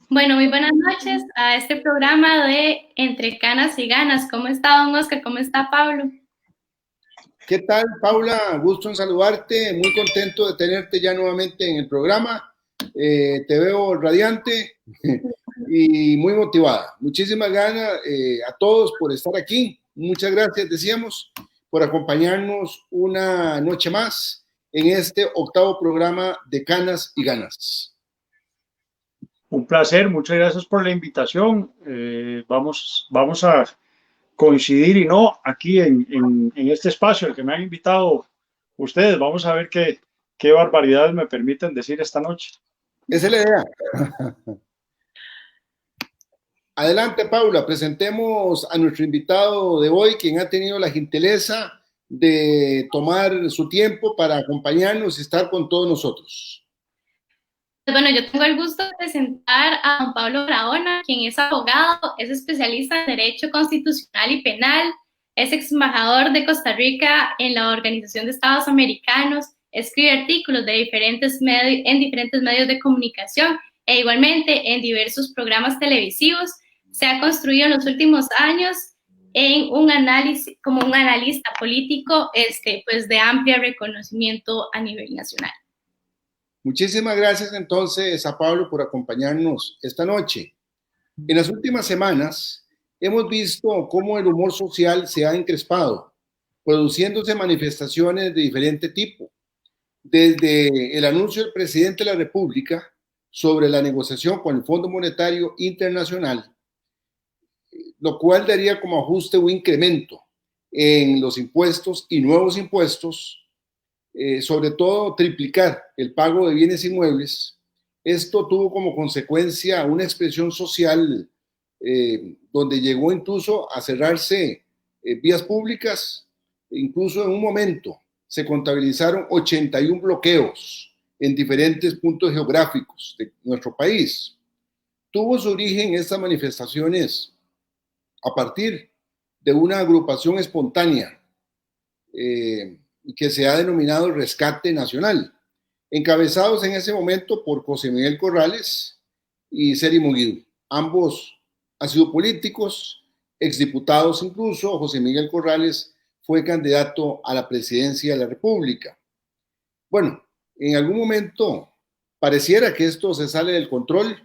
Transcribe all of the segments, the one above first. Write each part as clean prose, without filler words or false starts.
Bueno, muy buenas noches a este programa de Entre Canas y Ganas. ¿Cómo está, don Oscar? ¿Cómo está, Pablo? ¿Qué tal, Paula? Gusto en saludarte, muy contento de tenerte ya nuevamente en el programa. Te veo radiante y muy motivada. Muchísimas ganas a todos por estar aquí. Muchas gracias, decíamos, por acompañarnos una noche más en este octavo programa de Canas y Ganas. Un placer, muchas gracias por la invitación. Vamos a coincidir y no aquí en este espacio al que me han invitado ustedes. Vamos a ver qué barbaridades me permiten decir esta noche. Esa es la idea. Adelante, Paula, presentemos a nuestro invitado de hoy, quien ha tenido la gentileza de tomar su tiempo para acompañarnos y estar con todos nosotros. Bueno, yo tengo el gusto de presentar a don Pablo Barahona, quien es abogado, es especialista en Derecho Constitucional y Penal, es ex embajador de Costa Rica en la Organización de Estados Americanos, escribe artículos en diferentes medios de comunicación e igualmente en diversos programas televisivos. Se ha construido en los últimos años en un análisis, como un analista político pues de amplio reconocimiento a nivel nacional. Muchísimas gracias entonces a Pablo por acompañarnos esta noche. En las últimas semanas hemos visto cómo el humor social se ha encrespado, produciéndose manifestaciones de diferente tipo, desde el anuncio del presidente de la República sobre la negociación con el Fondo Monetario Internacional, lo cual daría como ajuste un incremento en los impuestos y nuevos impuestos, sobre todo triplicar el pago de bienes inmuebles. Esto tuvo como consecuencia una expresión social donde llegó incluso a cerrarse vías públicas. Incluso en un momento se contabilizaron 81 bloqueos en diferentes puntos geográficos de nuestro país. Tuvo su origen estas manifestaciones a partir de una agrupación espontánea que se ha denominado Rescate Nacional, encabezados en ese momento por José Miguel Corrales y Seri Muguido. Ambos han sido políticos, exdiputados incluso. José Miguel Corrales fue candidato a la presidencia de la República. Bueno, en algún momento pareciera que esto se sale del control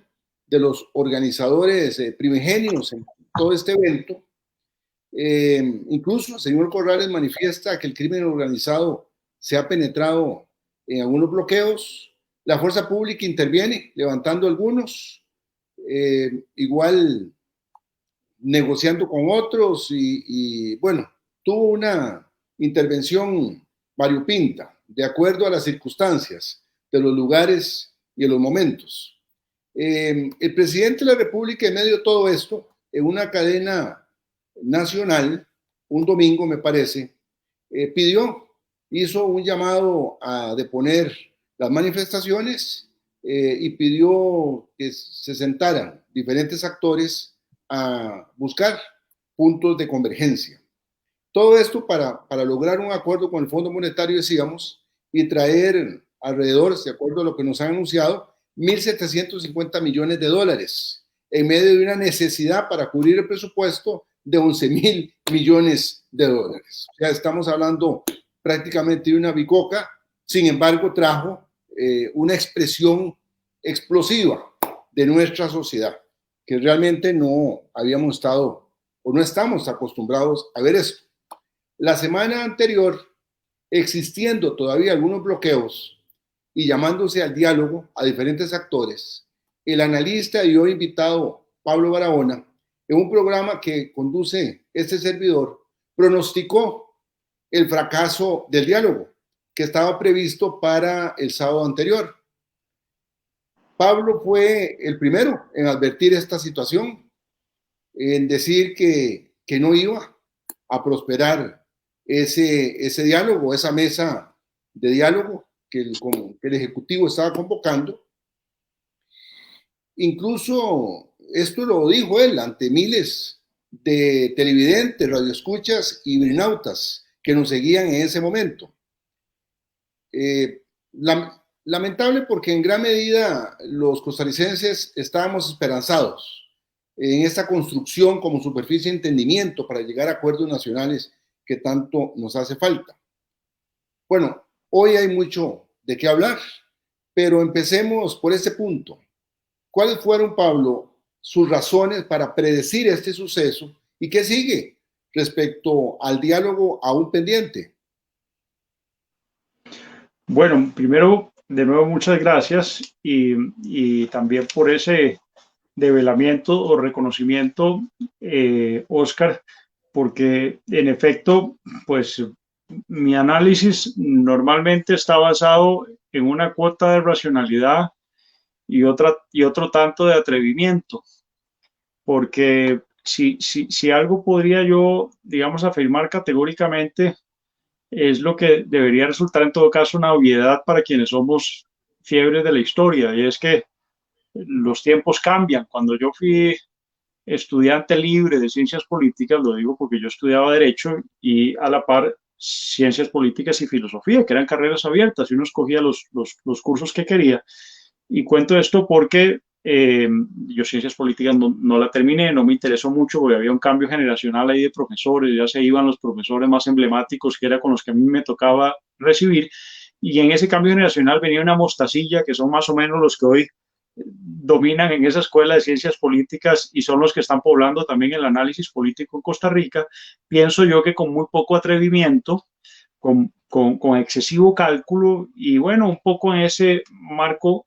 de los organizadores primigenios en todo este evento. Incluso el señor Corrales manifiesta que el crimen organizado se ha penetrado en algunos bloqueos. La fuerza pública interviene levantando algunos, igual negociando con otros y bueno, tuvo una intervención variopinta de acuerdo a las circunstancias de los lugares y de los momentos. El presidente de la República, en medio de todo esto, en una cadena nacional, un domingo me parece, hizo un llamado a deponer las manifestaciones y pidió que se sentaran diferentes actores a buscar puntos de convergencia. Todo esto para lograr un acuerdo con el Fondo Monetario, decíamos, y traer alrededor, de acuerdo a lo que nos han anunciado, 1.750 millones de dólares en medio de una necesidad para cubrir el presupuesto de 11.000 millones de dólares. O sea, estamos hablando prácticamente de una bicoca. Sin embargo, trajo una expresión explosiva de nuestra sociedad, que realmente no habíamos estado o no estamos acostumbrados a ver esto. La semana anterior, existiendo todavía algunos bloqueos y llamándose al diálogo a diferentes actores, el analista y hoy invitado Pablo Barahona, en un programa que conduce este servidor, pronosticó el fracaso del diálogo que estaba previsto para el sábado anterior. Pablo fue el primero en advertir esta situación, en decir que no iba a prosperar ese diálogo, esa mesa de diálogo que el Ejecutivo estaba convocando. Incluso esto lo dijo él ante miles de televidentes, radioescuchas y brinautas que nos seguían en ese momento. Lamentable porque en gran medida los costarricenses estábamos esperanzados en esta construcción como superficie de entendimiento para llegar a acuerdos nacionales que tanto nos hace falta. Bueno, hoy hay mucho de qué hablar, pero empecemos por este punto. ¿Cuáles fueron, Pablo, sus razones para predecir este suceso y qué sigue respecto al diálogo aún pendiente? Bueno, primero, de nuevo, muchas gracias y también por ese develamiento o reconocimiento, Oscar, porque en efecto, pues mi análisis normalmente está basado en una cuota de racionalidad y otro tanto de atrevimiento, porque si algo podría yo, digamos, afirmar categóricamente, es lo que debería resultar en todo caso una obviedad para quienes somos fiebres de la historia, y es que los tiempos cambian. Cuando yo fui estudiante libre de ciencias políticas, lo digo porque yo estudiaba Derecho y a la par Ciencias Políticas y Filosofía, que eran carreras abiertas y uno escogía los cursos que quería. Y cuento esto porque yo Ciencias Políticas no la terminé, no me interesó mucho porque había un cambio generacional ahí de profesores, ya se iban los profesores más emblemáticos que era con los que a mí me tocaba recibir. Y en ese cambio generacional venía una mostacilla que son más o menos los que hoy dominan en esa escuela de ciencias políticas y son los que están poblando también el análisis político en Costa Rica. Pienso yo que con muy poco atrevimiento, con excesivo cálculo y bueno, un poco en ese marco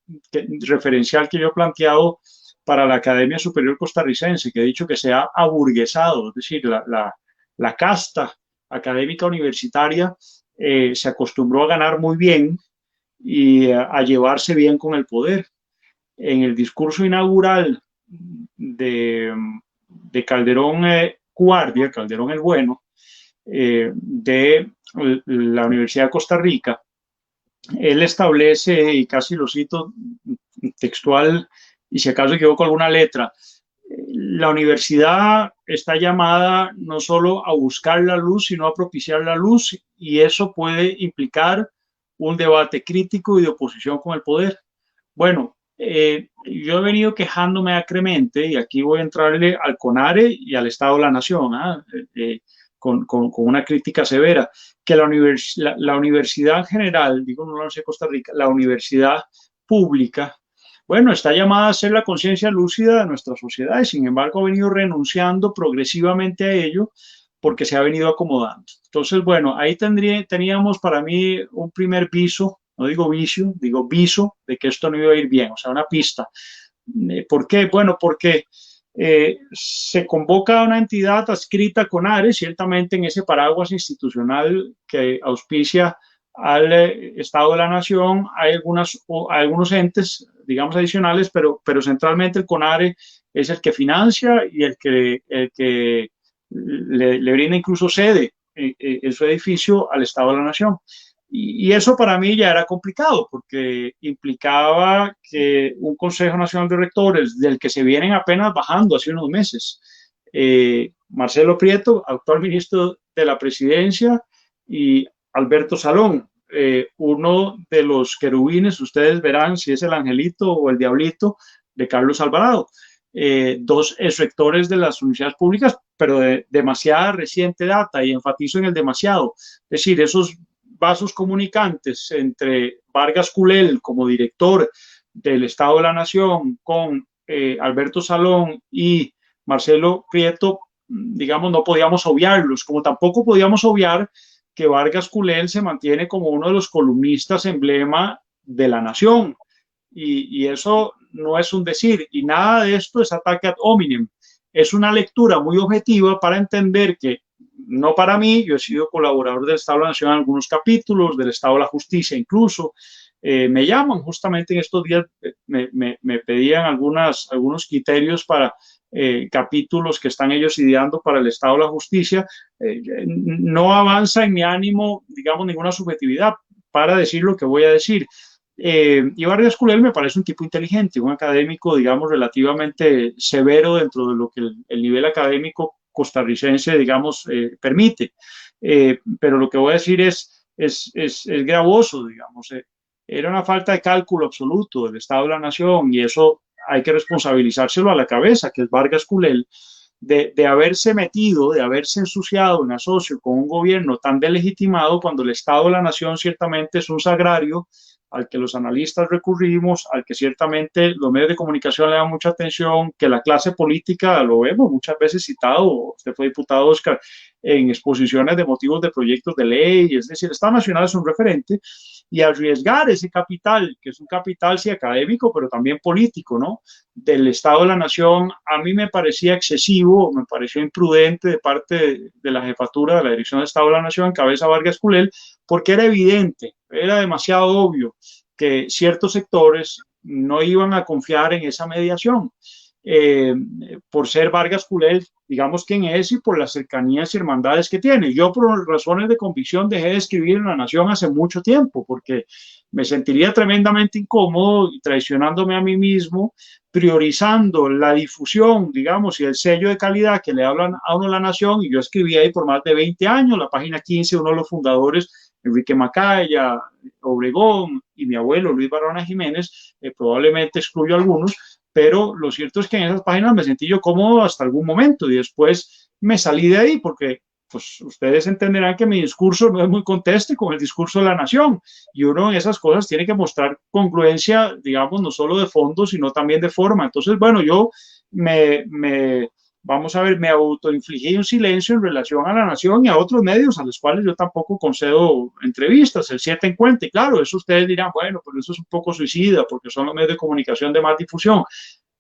referencial que yo he planteado para la Academia Superior Costarricense, que he dicho que se ha aburguesado, es decir, la casta académica universitaria se acostumbró a ganar muy bien y a llevarse bien con el poder. En el discurso inaugural de Calderón Guardia, Calderón el Bueno, de la Universidad de Costa Rica, él establece, y casi lo cito textual, y si acaso equivoco alguna letra, la universidad está llamada no solo a buscar la luz, sino a propiciar la luz, y eso puede implicar un debate crítico y de oposición con el poder. Bueno, yo he venido quejándome acremente, y aquí voy a entrarle al CONARE y al Estado de la Nación, con una crítica severa, que la universidad en general, digo no la Universidad de Costa Rica, la universidad pública, bueno, está llamada a ser la conciencia lúcida de nuestra sociedad y sin embargo ha venido renunciando progresivamente a ello porque se ha venido acomodando. Entonces, bueno, ahí teníamos para mí un primer viso, no digo vicio, digo viso de que esto no iba a ir bien, o sea, una pista. ¿Por qué? Bueno, porque se convoca a una entidad adscrita con ARES, ciertamente en ese paraguas institucional que auspicia al Estado de la Nación, hay algunos entes, digamos, adicionales, pero centralmente el CONARE es el que financia y el que le brinda incluso sede en su edificio al Estado de la Nación. Y eso para mí ya era complicado porque implicaba que un Consejo Nacional de Rectores, del que se vienen apenas bajando hace unos meses, Marcelo Prieto, actual ministro de la Presidencia, y Alberto Salón, uno de los querubines, ustedes verán si es el angelito o el diablito de Carlos Alvarado, dos exrectores de las universidades públicas, pero de demasiada reciente data, y enfatizo en el demasiado, es decir, esos vasos comunicantes entre Vargas Culel como director del Estado de la Nación con Alberto Salón y Marcelo Prieto, digamos, no podíamos obviarlos, como tampoco podíamos obviar que Vargas Culel se mantiene como uno de los columnistas emblema de la Nación. Y eso no es un decir, y nada de esto es ataque ad hominem. Es una lectura muy objetiva para entender que, no para mí, yo he sido colaborador del Estado de la Nación en algunos capítulos, del Estado de la Justicia incluso, me llaman justamente en estos días, me pedían algunos criterios para capítulos que están ellos ideando para el Estado de la Justicia. No avanza en mi ánimo, digamos, ninguna subjetividad para decir lo que voy a decir. Y Vargas Culel me parece un tipo inteligente, un académico, digamos, relativamente severo dentro de lo que el nivel académico costarricense, digamos, permite. Pero lo que voy a decir es gravoso, digamos. era una falta de cálculo absoluto del Estado de la Nación, y eso hay que responsabilizárselo a la cabeza, que es Vargas Culel, de haberse metido, de haberse ensuciado en asocio con un gobierno tan delegitimado, cuando el Estado de la Nación ciertamente es un sagrario al que los analistas recurrimos, al que ciertamente los medios de comunicación le dan mucha atención, que la clase política, lo vemos muchas veces citado, usted fue diputado, Oscar, en exposiciones de motivos de proyectos de ley, es decir, el Estado Nacional es un referente, y arriesgar ese capital, que es un capital sí académico, pero también político, ¿no?, del Estado de la Nación, a mí me parecía excesivo, me pareció imprudente de parte de la jefatura de la Dirección de Estado de la Nación, en cabeza Vargas Culel, porque era evidente, era demasiado obvio que ciertos sectores no iban a confiar en esa mediación. Por ser Vargas Culel, digamos quién es, y por las cercanías y hermandades que tiene. Yo, por razones de convicción, dejé de escribir en La Nación hace mucho tiempo, porque me sentiría tremendamente incómodo y traicionándome a mí mismo, priorizando la difusión, digamos, y el sello de calidad que le hablan a uno La Nación, y yo escribí ahí por más de 20 años, la página 15, uno de los fundadores, Enrique Macaya, Obregón, y mi abuelo Luis Barona Jiménez, probablemente excluyo a algunos, pero lo cierto es que en esas páginas me sentí yo cómodo hasta algún momento, y después me salí de ahí porque pues ustedes entenderán que mi discurso no es muy conteste con el discurso de La Nación, y uno en esas cosas tiene que mostrar congruencia, digamos, no solo de fondo, sino también de forma. Entonces, bueno, yo vamos a ver, me autoinfligí un silencio en relación a La Nación y a otros medios a los cuales yo tampoco concedo entrevistas, el 7 en cuenta, y claro, eso ustedes dirán, bueno, pero eso es un poco suicida porque son los medios de comunicación de más difusión.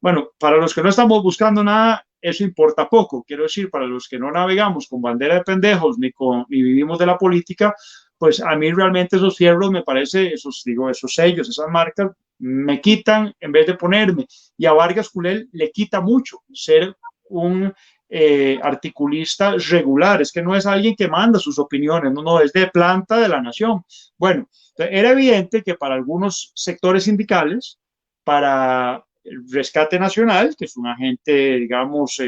Bueno, para los que no estamos buscando nada, eso importa poco. Quiero decir, para los que no navegamos con bandera de pendejos ni vivimos de la política, pues a mí realmente esos fierros me parece, esos sellos, esas marcas, me quitan en vez de ponerme. Y a Vargas Culel le quita mucho ser un articulista regular, es que no es alguien que manda sus opiniones, no, es de planta de La Nación. Bueno, era evidente que para algunos sectores sindicales, para el Rescate Nacional, que es un agente, digamos,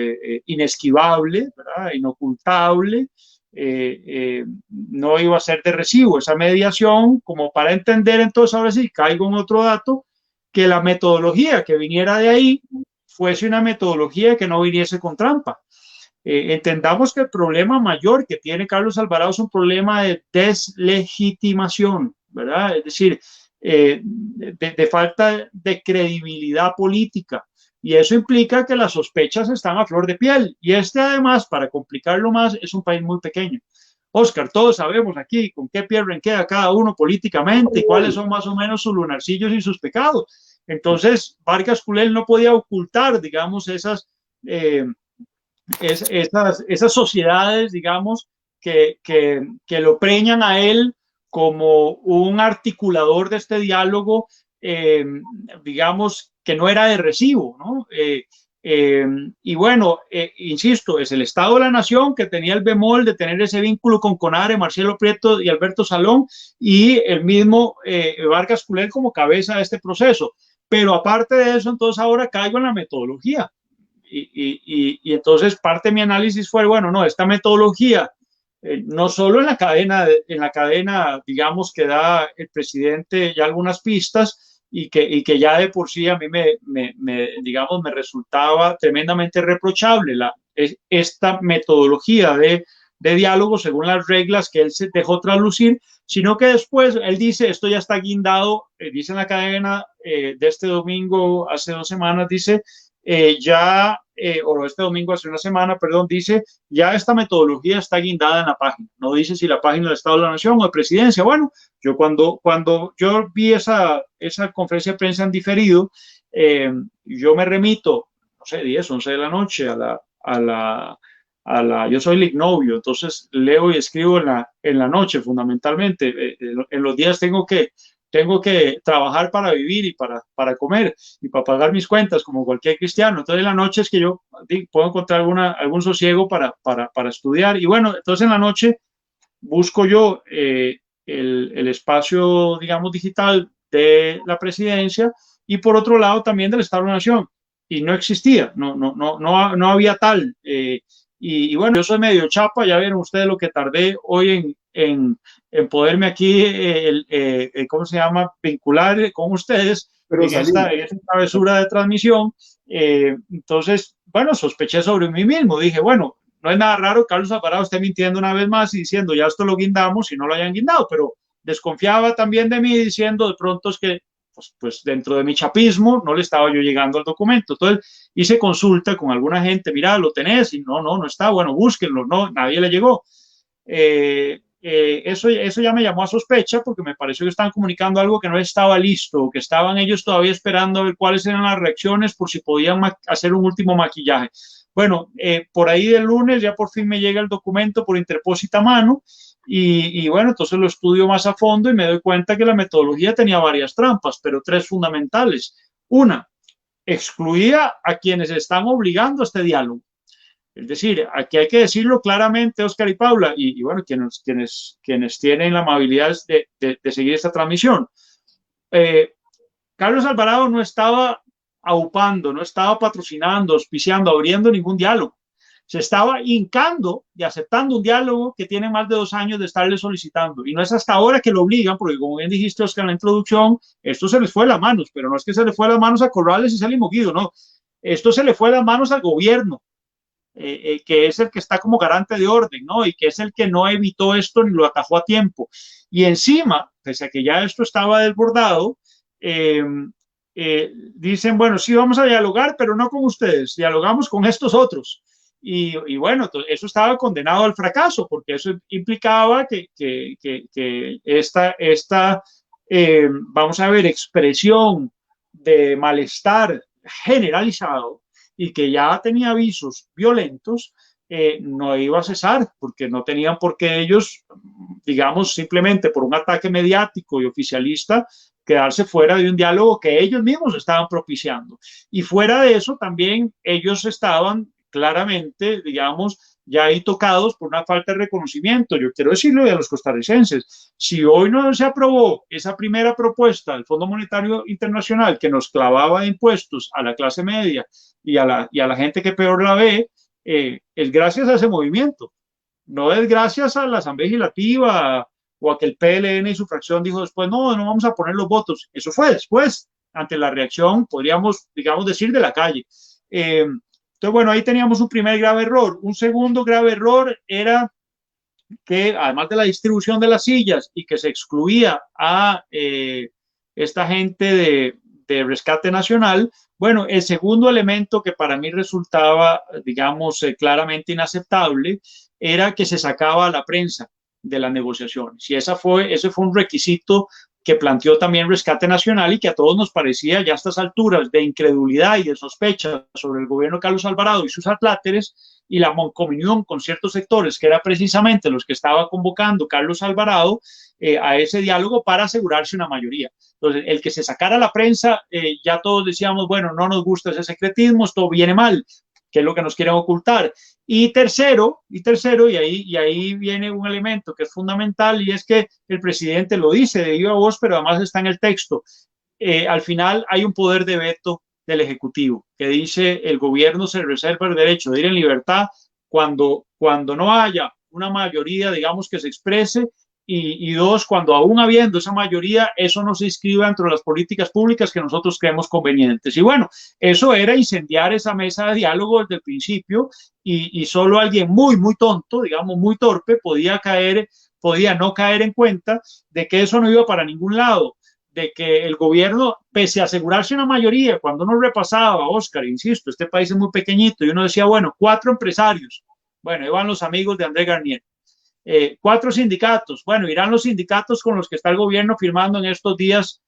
inesquivable, ¿verdad?, inocultable, no iba a ser de recibo esa mediación, como para entender. Entonces, ahora sí, caigo en otro dato, que la metodología que viniera de ahí fuese una metodología que no viniese con trampa. Entendamos que el problema mayor que tiene Carlos Alvarado es un problema de deslegitimación, ¿verdad? Es decir, de falta de credibilidad política. Y eso implica que las sospechas están a flor de piel. Y además, para complicarlo más, es un país muy pequeño. Oscar, todos sabemos aquí con qué pie renquea cada uno políticamente y cuáles son más o menos sus lunarcillos y sus pecados. Entonces, Vargas Culel no podía ocultar, digamos, esas sociedades, digamos, que lo preñan a él como un articulador de este diálogo, digamos, que no era de recibo, ¿no? Y bueno, insisto, es el Estado de la Nación que tenía el bemol de tener ese vínculo con CONARE, Marcelo Prieto y Alberto Salón, y el mismo Vargas Culel como cabeza de este proceso. Pero aparte de eso, entonces ahora caigo en la metodología. Y entonces parte de mi análisis fue, bueno, no, esta metodología, no solo en la cadena, digamos, que da el presidente ya algunas pistas, y que ya de por sí a mí digamos, me resultaba tremendamente reprochable esta metodología de diálogo según las reglas que él se dejó traslucir, sino que después él dice, esto ya está guindado, dice en la cadena de este domingo, hace 2 semanas, dice, o este domingo hace 1 semana, perdón, dice, ya esta metodología está guindada en la página. No dice si la página del Estado de la Nación o de Presidencia. Bueno, yo cuando yo vi esa conferencia de prensa en diferido, yo me remito, no sé, 10, 11 de la noche yo soy lignovio, entonces leo y escribo en la noche fundamentalmente. En los días tengo que trabajar para vivir y para comer y para pagar mis cuentas como cualquier cristiano. Entonces en la noche es que yo puedo encontrar algún sosiego para estudiar. Y bueno, entonces en la noche busco yo el espacio, digamos, digital de la presidencia, y por otro lado también del Estado de la Nación. Y no existía, no había tal. Y bueno, yo soy medio chapa, ya vieron ustedes lo que tardé hoy en poderme aquí, ¿cómo se llama?, vincular con ustedes en esta travesura de transmisión. Entonces, bueno, sospeché sobre mí mismo. Dije, bueno, no es nada raro que Carlos Alvarado esté mintiendo una vez más y diciendo, ya esto lo guindamos y no lo hayan guindado, pero desconfiaba también de mí diciendo de pronto es que pues dentro de mi chapismo no le estaba yo llegando al documento. Entonces hice consulta con alguna gente, mira, ¿lo tenés? Y no está, bueno, búsquenlo, no, nadie le llegó. Eso ya me llamó a sospecha porque me pareció que estaban comunicando algo que no estaba listo, que estaban ellos todavía esperando a ver cuáles eran las reacciones por si podían hacer un último maquillaje. Bueno, por ahí del lunes ya por fin me llega el documento por interpósita mano y bueno, entonces lo estudio más a fondo y me doy cuenta que la metodología tenía varias trampas, pero 3 fundamentales. Una, excluía a quienes están obligando a este diálogo. Es decir, aquí hay que decirlo claramente, Oscar y Paula, y bueno, quienes tienen la amabilidad de seguir esta transmisión. Carlos Alvarado no estaba aupando, no estaba patrocinando, auspiciando, abriendo ningún diálogo. Se estaba hincando y aceptando un diálogo que tiene más de 2 años de estarle solicitando. Y no es hasta ahora que lo obligan, porque como bien dijiste, Oscar, en la introducción, esto se les fue de las manos, pero no es que se le fue de las manos a Corrales y Célimo Guido, no. Esto se le fue de las manos al gobierno, que es el que está como garante de orden, ¿no? Y que es el que no evitó esto ni lo atajó a tiempo. Y encima, pese a que ya esto estaba desbordado, dicen, bueno, sí, vamos a dialogar, pero no con ustedes, dialogamos con estos otros. Y bueno, eso estaba condenado al fracaso, porque eso implicaba que esta vamos a ver, expresión de malestar generalizado y que ya tenía avisos violentos, no iba a cesar, porque no tenían por qué ellos, digamos, simplemente por un ataque mediático y oficialista, quedarse fuera de un diálogo que ellos mismos estaban propiciando. Y fuera de eso, también ellos estaban claramente, digamos, ya ahí tocados por una falta de reconocimiento. Yo quiero decirlo a los costarricenses, si hoy no se aprobó esa primera propuesta del Fondo Monetario Internacional que nos clavaba impuestos a la clase media y a la gente que peor la ve, es gracias a ese movimiento, no es gracias a la Asamblea Legislativa o a que el PLN y su fracción dijo después, no vamos a poner los votos. Eso fue después, ante la reacción, podríamos, digamos, decir, de la calle. Entonces, bueno, ahí teníamos un primer grave error. Un segundo grave error era que, además de la distribución de las sillas y que se excluía a esta gente de Rescate Nacional, bueno, el segundo elemento que para mí resultaba, digamos, claramente inaceptable era que se sacaba a la prensa de las negociaciones. Y ese fue un requisito que planteó también Rescate Nacional y que a todos nos parecía ya a estas alturas de incredulidad y de sospecha sobre el gobierno de Carlos Alvarado y sus atláteres y la mancomunión con ciertos sectores que era precisamente los que estaba convocando Carlos Alvarado a ese diálogo para asegurarse una mayoría. Entonces, el que se sacara a la prensa, ya todos decíamos, bueno, no nos gusta ese secretismo, esto viene mal, que es lo que nos quieren ocultar. Y tercero, y ahí viene un elemento que es fundamental, y es que el presidente lo dice de viva voz, pero además está en el texto. Al final hay un poder de veto del Ejecutivo, que dice el gobierno se reserva el derecho de ir en libertad cuando no haya una mayoría, digamos, que se exprese, y dos, cuando aún habiendo esa mayoría, eso no se inscriba dentro de las políticas públicas que nosotros creemos convenientes. Y bueno, eso era incendiar esa mesa de diálogo desde el principio, y solo alguien muy, muy tonto, digamos, muy torpe, podía no caer en cuenta de que eso no iba para ningún lado, de que el gobierno, pese a asegurarse una mayoría, cuando uno repasaba, Oscar, insisto, este país es muy pequeñito, y uno decía, bueno, 4 empresarios, bueno, iban los amigos de André Garnier, 4 sindicatos, bueno, irán los sindicatos con los que está el gobierno firmando en estos días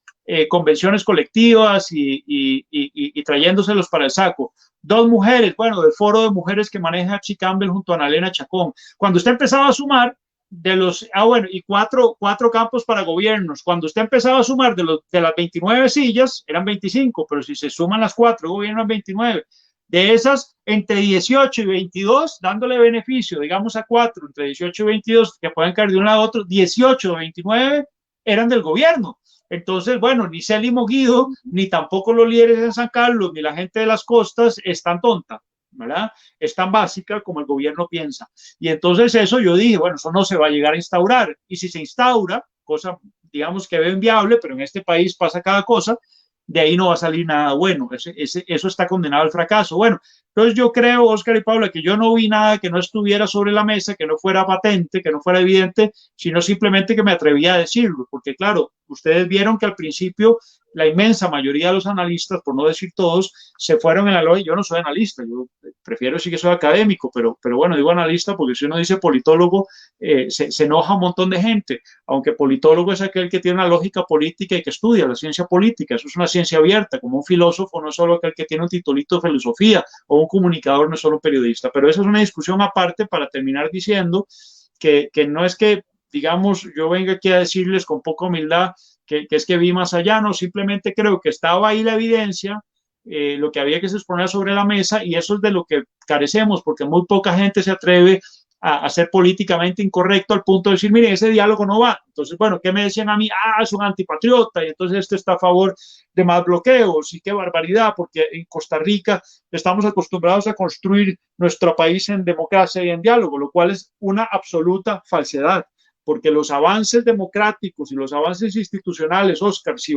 convenciones colectivas y trayéndoselos para el saco. 2 mujeres, bueno, del foro de mujeres que maneja Archie Campbell junto a Annalena Chacón. Cuando usted empezaba a sumar de los, bueno, y 4 campos para gobiernos, cuando usted empezaba a sumar de las 29 sillas, eran 25, pero si se suman las 4, gobiernos 29. De esas, entre 18 y 22, dándole beneficio, digamos a 4, entre 18 y 22, que pueden caer de un lado a otro, 18 o 29 eran del gobierno. Entonces, bueno, ni Célimo Guido, ni tampoco los líderes en San Carlos, ni la gente de las costas es tan tonta ¿verdad? Es tan básica como el gobierno piensa. Y entonces eso yo dije, bueno, eso no se va a llegar a instaurar. Y si se instaura, cosa, digamos que veo inviable, pero en este país pasa cada cosa, de ahí no va a salir nada bueno. Eso está condenado al fracaso. Bueno, entonces yo creo, Oscar y Paula, que yo no vi nada que no estuviera sobre la mesa, que no fuera patente, que no fuera evidente, sino simplemente que me atrevía a decirlo, porque claro, ustedes vieron que al principio la inmensa mayoría de los analistas, por no decir todos, se fueron en la lógica. Yo no soy analista, yo prefiero decir que soy académico, pero bueno, digo analista porque si uno dice politólogo, se enoja un montón de gente, aunque politólogo es aquel que tiene una lógica política y que estudia la ciencia política. Eso es una ciencia abierta, como un filósofo no es solo aquel que tiene un titulito de filosofía, o un comunicador no es solo un periodista. Pero esa es una discusión aparte, para terminar diciendo que no es que, digamos, yo venga aquí a decirles con poca humildad que es que vi más allá, no, simplemente creo que estaba ahí la evidencia, lo que había que exponer sobre la mesa, y eso es de lo que carecemos, porque muy poca gente se atreve a ser políticamente incorrecto al punto de decir, mire, ese diálogo no va. Entonces, bueno, ¿qué me decían a mí? Ah, es un antipatriota, y entonces este está a favor de más bloqueos, y qué barbaridad, porque en Costa Rica estamos acostumbrados a construir nuestro país en democracia y en diálogo, lo cual es una absoluta falsedad, porque los avances democráticos y los avances institucionales, Oscar, si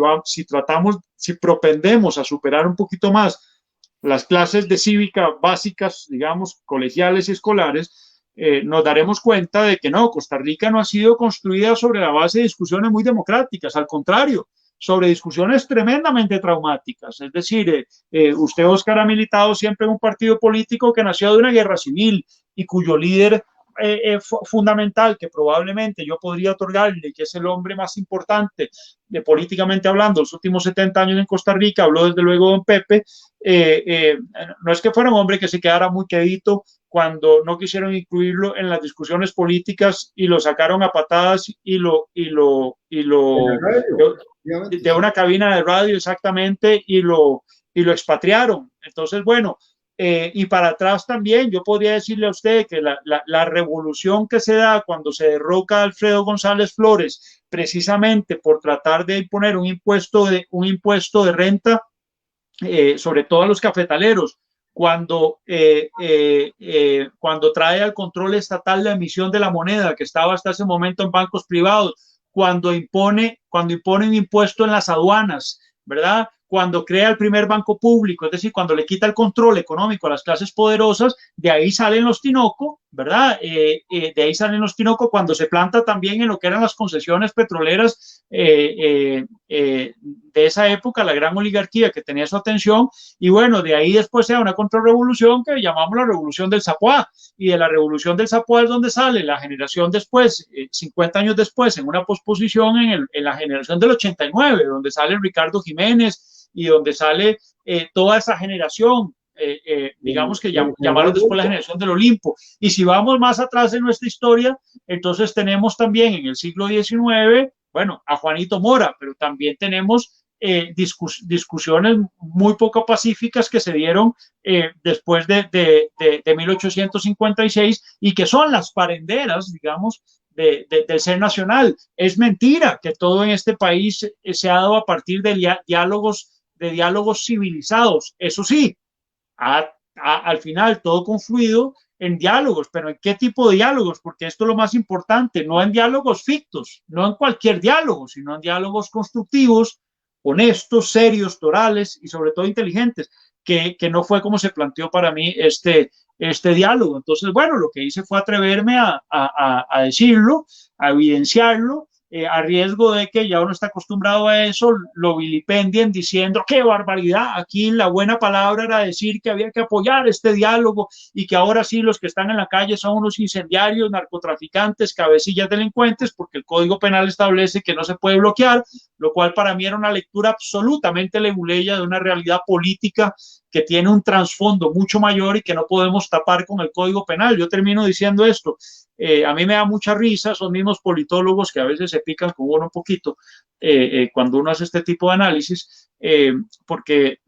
propendemos a superar un poquito más las clases de cívica básicas, digamos, colegiales y escolares, nos daremos cuenta de que no, Costa Rica no ha sido construida sobre la base de discusiones muy democráticas, al contrario, sobre discusiones tremendamente traumáticas. Es decir, usted, Oscar, ha militado siempre en un partido político que nació de una guerra civil y cuyo líder fundamental, que probablemente yo podría otorgarle, que es el hombre más importante políticamente hablando los últimos 70 años en Costa Rica, habló desde luego don Pepe, no es que fuera un hombre que se quedara muy quedito cuando no quisieron incluirlo en las discusiones políticas y lo sacaron a patadas de una cabina de radio, exactamente, y lo expatriaron. Entonces, bueno, y para atrás también, yo podría decirle a usted que la revolución que se da cuando se derroca a Alfredo González Flores, precisamente por tratar de imponer un impuesto de renta, sobre todo a los cafetaleros, cuando trae al control estatal la emisión de la moneda, que estaba hasta ese momento en bancos privados, cuando impone un impuesto en las aduanas, ¿verdad? Cuando crea el primer banco público, es decir, cuando le quita el control económico a las clases poderosas, de ahí salen los Tinoco, ¿verdad? De ahí salen los Tinoco cuando se planta también en lo que eran las concesiones petroleras de esa época, la gran oligarquía que tenía su atención, y bueno, de ahí después se da una contrarrevolución que llamamos la revolución del Zapuá, y de la revolución del Zapuá es donde sale la generación después, 50 años después, en una posposición en la generación del 89, donde sale Ricardo Jiménez, y donde sale toda esa generación, digamos que llamaron después la generación del Olimpo. Y si vamos más atrás en nuestra historia, entonces tenemos también en el siglo XIX, bueno, a Juanito Mora, pero también tenemos discusiones muy poco pacíficas que se dieron después de 1856 y que son las parenderas, digamos, del ser nacional. Es mentira que todo en este país se ha dado a partir de diálogos civilizados. Eso sí, al final todo confluido en diálogos, pero ¿en qué tipo de diálogos? Porque esto es lo más importante, no en diálogos fictos, no en cualquier diálogo, sino en diálogos constructivos, honestos, serios, torales y sobre todo inteligentes, que no fue como se planteó para mí este diálogo. Entonces, bueno, lo que hice fue atreverme a decirlo, a evidenciarlo, a riesgo de que ya uno está acostumbrado a eso, lo vilipendien diciendo qué barbaridad, aquí la buena palabra era decir que había que apoyar este diálogo y que ahora sí los que están en la calle son unos incendiarios, narcotraficantes, cabecillas delincuentes, porque el Código Penal establece que no se puede bloquear, lo cual para mí era una lectura absolutamente leguleya de una realidad política que tiene un trasfondo mucho mayor y que no podemos tapar con el Código Penal. Yo termino diciendo esto. A mí me da mucha risa, son mismos politólogos que a veces se pican con uno un poquito cuando uno hace este tipo de análisis, porque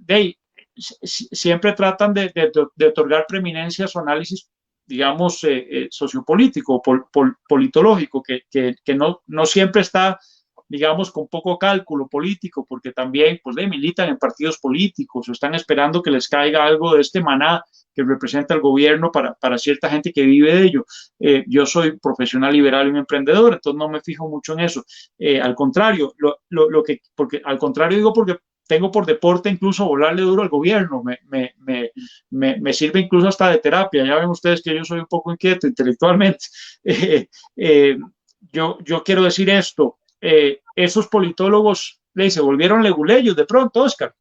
siempre tratan de otorgar preeminencia a su análisis, digamos, sociopolítico, politológico, que no siempre está, digamos, con poco cálculo político, porque también pues, militan en partidos políticos o están esperando que les caiga algo de este maná que representa el gobierno para cierta gente que vive de ello. Yo soy profesional liberal y un emprendedor, entonces no me fijo mucho en eso. Al contrario, al contrario digo porque tengo por deporte incluso volarle duro al gobierno, me sirve incluso hasta de terapia. Ya ven ustedes que yo soy un poco inquieto intelectualmente. Yo quiero decir esto, esos politólogos se volvieron leguleyos de pronto, Oscar.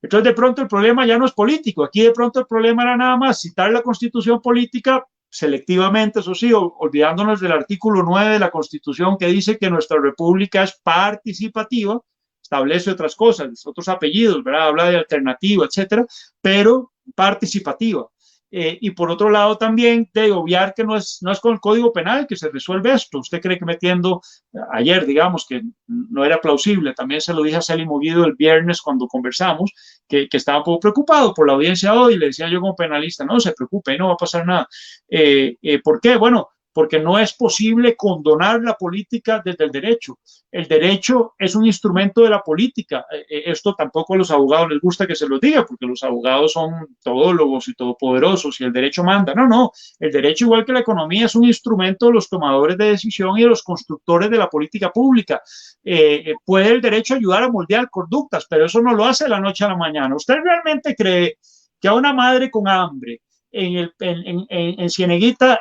Entonces de pronto el problema ya no es político, aquí de pronto el problema era nada más citar la constitución política selectivamente, eso sí, olvidándonos del artículo 9 de la Constitución que dice que nuestra república es participativa, establece otras cosas, otros apellidos, ¿verdad? Habla de alternativa, etcétera, pero participativa. Y por otro lado también de obviar que no es con el Código Penal que se resuelve esto. ¿Usted cree que metiendo ayer, digamos, que no era plausible? También se lo dije a Celi Moguido el viernes cuando conversamos, que estaba un poco preocupado por la audiencia hoy. Le decía yo como penalista, no se preocupe, no va a pasar nada. ¿Por qué? Bueno, porque no es posible condonar la política desde el derecho. El derecho es un instrumento de la política. Esto tampoco a los abogados les gusta que se los diga, porque los abogados son todólogos y todopoderosos y el derecho manda. No, el derecho, igual que la economía, es un instrumento de los tomadores de decisión y de los constructores de la política pública. Puede el derecho ayudar a moldear conductas, pero eso no lo hace de la noche a la mañana. ¿Usted realmente cree que a una madre con hambre en Cieneguita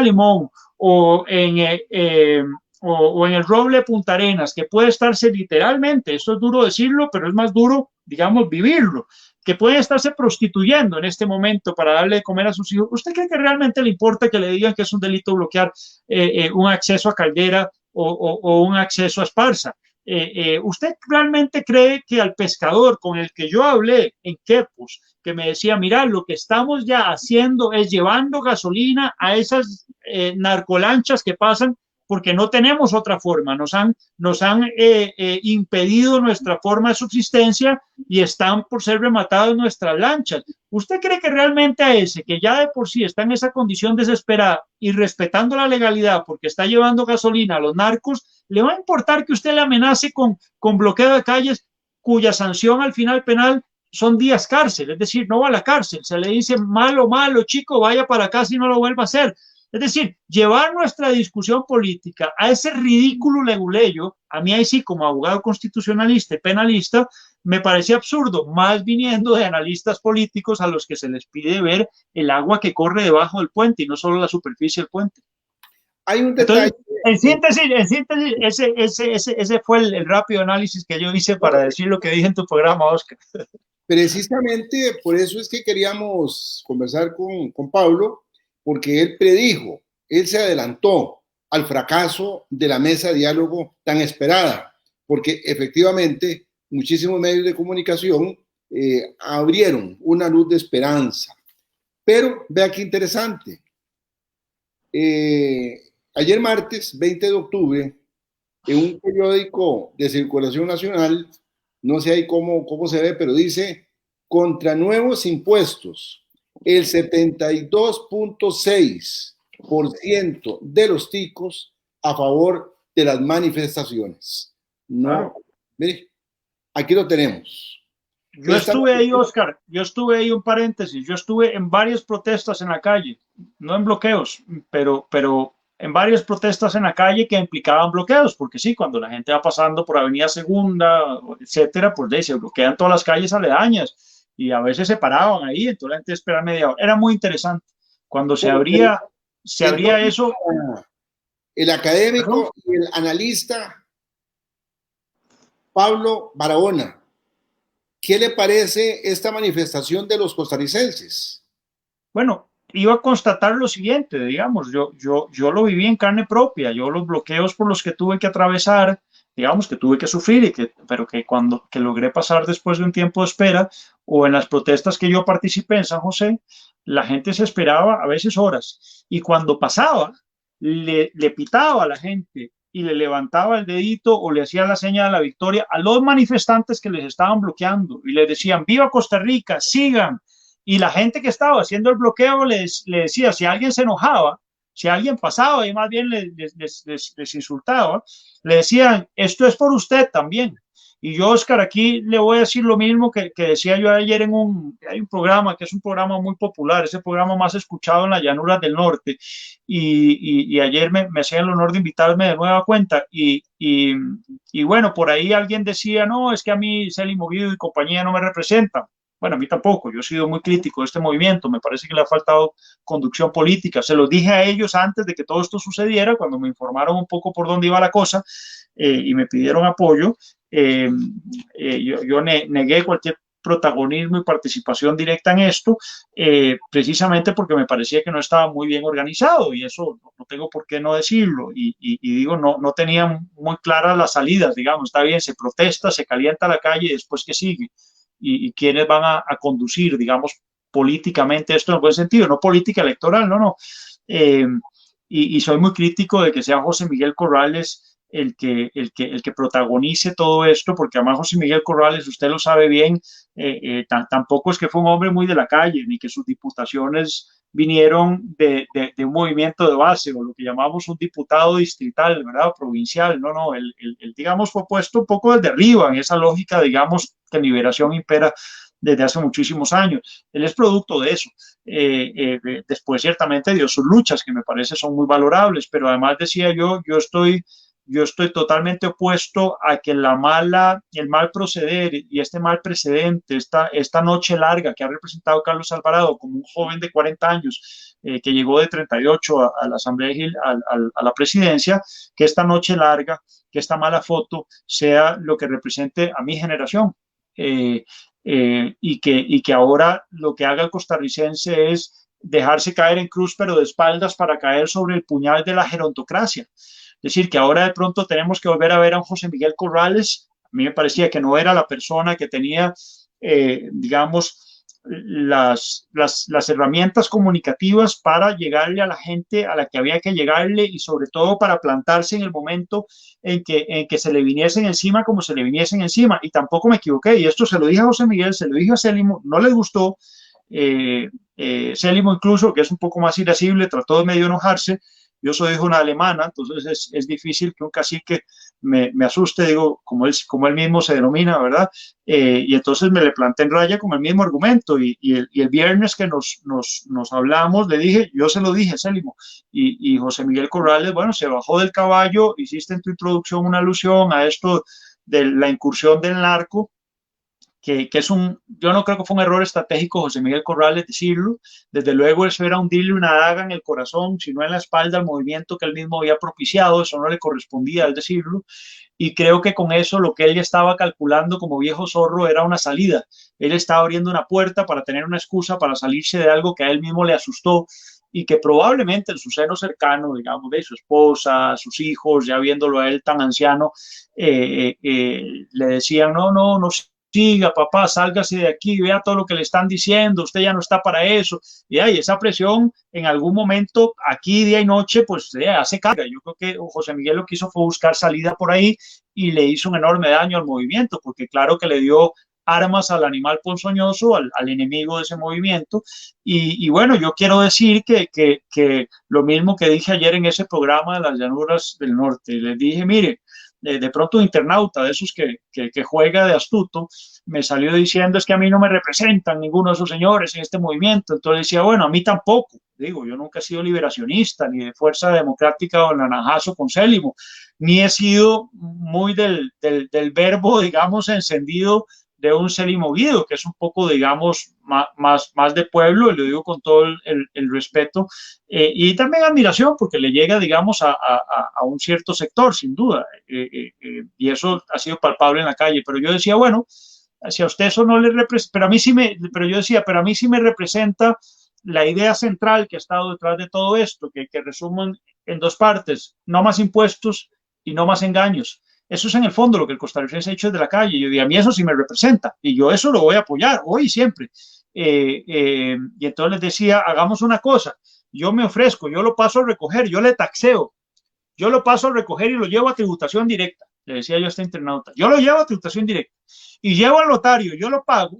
Limón o en el Roble Punta Arenas, que puede estarse literalmente, esto es duro decirlo, pero es más duro, digamos, vivirlo, que puede estarse prostituyendo en este momento para darle de comer a sus hijos? ¿Usted cree que realmente le importa que le digan que es un delito bloquear un acceso a Caldera o un acceso a Esparza? ¿Usted realmente cree que al pescador con el que yo hablé en Quepos, que me decía, mira, lo que estamos ya haciendo es llevando gasolina a esas narcolanchas que pasan porque no tenemos otra forma, nos han impedido nuestra forma de subsistencia y están por ser rematadas nuestras lanchas? ¿Usted cree que realmente a ese, que ya de por sí está en esa condición desesperada y respetando la legalidad porque está llevando gasolina a los narcos, le va a importar que usted le amenace con bloqueo de calles cuya sanción al final penal son días cárcel? Es decir, no va a la cárcel, se le dice malo, chico, vaya para casa y no lo vuelva a hacer. Es decir, llevar nuestra discusión política a ese ridículo leguleyo, a mí ahí sí, como abogado constitucionalista y penalista, me parece absurdo, más viniendo de analistas políticos a los que se les pide ver el agua que corre debajo del puente y no solo la superficie del puente. Hay un detalle. Entonces, en síntesis, ese fue el rápido análisis que yo hice para decir lo que dije en tu programa, Oscar. Precisamente por eso es que queríamos conversar con Pablo, porque él predijo, él se adelantó al fracaso de la mesa de diálogo tan esperada, porque efectivamente muchísimos medios de comunicación abrieron una luz de esperanza. Pero vea qué interesante. Ayer martes, 20 de octubre, en un periódico de circulación nacional, no sé ahí cómo se ve, pero dice, contra nuevos impuestos, el 72.6% de los ticos a favor de las manifestaciones. No, mire, aquí lo tenemos. Yo estuve ahí, Oscar, un paréntesis, yo estuve en varias protestas en la calle, no en bloqueos, pero en varias protestas en la calle que implicaban bloqueos, porque sí, cuando la gente va pasando por Avenida Segunda, etcétera, pues se bloquean todas las calles aledañas y a veces se paraban ahí, entonces la gente espera media hora. Era muy interesante. Cuando se abría eso. El académico y el analista Pablo Barahona, ¿qué le parece esta manifestación de los costarricenses? Bueno, iba a constatar lo siguiente, digamos, yo lo viví en carne propia, yo los bloqueos por los que tuve que atravesar, digamos, que tuve que sufrir, pero que logré pasar después de un tiempo de espera, o en las protestas que yo participé en San José, la gente se esperaba a veces horas, y cuando pasaba, le pitaba a la gente y le levantaba el dedito o le hacía la señal de la victoria a los manifestantes que les estaban bloqueando y les decían, ¡viva Costa Rica, sigan! Y la gente que estaba haciendo el bloqueo le decía, si alguien se enojaba, si alguien pasaba y más bien les insultaba, le decían, esto es por usted también. Y yo, Oscar, aquí le voy a decir lo mismo que decía yo ayer hay un programa que es un programa muy popular, es el programa más escuchado en las llanuras del norte. Y ayer me hacían el honor de invitarme de nueva cuenta. Y bueno, por ahí alguien decía, no, es que a mí Celi Moguido y compañía no me representan. Bueno, a mí tampoco, yo he sido muy crítico de este movimiento, me parece que le ha faltado conducción política. Se lo dije a ellos antes de que todo esto sucediera, cuando me informaron un poco por dónde iba la cosa y me pidieron apoyo. Yo negué cualquier protagonismo y participación directa en esto, precisamente porque me parecía que no estaba muy bien organizado, y eso no tengo por qué no decirlo, y digo, no tenían muy claras las salidas, digamos, está bien, se protesta, se calienta la calle, y después ¿qué sigue? Y quiénes van a conducir, digamos, políticamente esto en el buen sentido, no política electoral, no. Y soy muy crítico de que sea José Miguel Corrales el que protagonice todo esto, porque además José Miguel Corrales, usted lo sabe bien, tampoco es que fue un hombre muy de la calle, ni que sus diputaciones vinieron de un movimiento de base, o lo que llamamos un diputado distrital, ¿verdad? Provincial, no, él, digamos, fue puesto un poco desde arriba, en esa lógica, digamos, que liberación impera desde hace muchísimos años. Él es producto de eso. Después, ciertamente, dio sus luchas, que me parece son muy valorables, pero además decía yo estoy totalmente opuesto a que el mal proceder y este mal precedente, esta noche larga que ha representado Carlos Alvarado como un joven de 40 años que llegó de 38 a la Asamblea, a la presidencia, que esta noche larga, que esta mala foto sea lo que represente a mi generación. Y que ahora lo que haga el costarricense es dejarse caer en cruz, pero de espaldas, para caer sobre el puñal de la gerontocracia. Es decir, que ahora de pronto tenemos que volver a ver a un José Miguel Corrales. A mí me parecía que no era la persona que tenía, digamos, las herramientas comunicativas para llegarle a la gente a la que había que llegarle, y sobre todo para plantarse en el momento en que se le viniesen encima como se le viniesen encima. Y tampoco me equivoqué, y esto se lo dije a José Miguel, se lo dije a Célimo, no les gustó. Célimo incluso, que es un poco más irascible, trató de medio enojarse. Yo soy hijo de una alemana, entonces es difícil que un cacique me asuste, digo, como él mismo se denomina, ¿verdad? Y entonces me le planté en raya con el mismo argumento, y el viernes que nos hablamos, le dije, yo se lo dije, Célimo, y José Miguel Corrales, bueno, se bajó del caballo, hiciste en tu introducción una alusión a esto de la incursión del narco, que yo no creo que fue un error estratégico José Miguel Corrales decirlo. Desde luego eso era hundirle una daga en el corazón, sino en la espalda, al movimiento que él mismo había propiciado. Eso no le correspondía al decirlo, y creo que con eso lo que él ya estaba calculando como viejo zorro era una salida. Él estaba abriendo una puerta para tener una excusa para salirse de algo que a él mismo le asustó, y que probablemente en su seno cercano, digamos, de su esposa, sus hijos, ya viéndolo a él tan anciano, le decían, no siga, papá, sálgase de aquí, vea todo lo que le están diciendo, usted ya no está para eso. Y esa presión en algún momento, aquí día y noche, pues hace carga. Yo creo que José Miguel lo que hizo fue buscar salida por ahí, y le hizo un enorme daño al movimiento, porque claro que le dio armas al animal ponzoñoso, al enemigo de ese movimiento. Y bueno, yo quiero decir que lo mismo que dije ayer en ese programa de las llanuras del norte, les dije, mire, de pronto un internauta de esos que juega de astuto me salió diciendo, es que a mí no me representan ninguno de esos señores en este movimiento. Entonces decía, bueno, a mí tampoco, digo, yo nunca he sido liberacionista, ni de Fuerza Democrática o naranjazo con Célimo, ni he sido muy del verbo, digamos, encendido de un Célimo Guido, que es un poco, digamos, más de pueblo, y lo digo con todo el respeto, y también admiración, porque le llega, digamos, a un cierto sector, sin duda, y eso ha sido palpable en la calle. Pero yo decía, bueno, si a usted eso no le representa, pero yo decía, pero a mí sí me representa la idea central que ha estado detrás de todo esto, que resumen en dos partes: no más impuestos y no más engaños. Eso es en el fondo lo que el costarricense ha hecho desde la calle. Yo digo, a mí eso sí me representa, y yo eso lo voy a apoyar hoy y siempre. Y entonces les decía, hagamos una cosa, yo me ofrezco, yo lo paso a recoger, yo le taxeo, yo lo paso a recoger y lo llevo a tributación directa. Le decía yo a este internauta, yo lo llevo a tributación directa y llevo al notario, yo lo pago,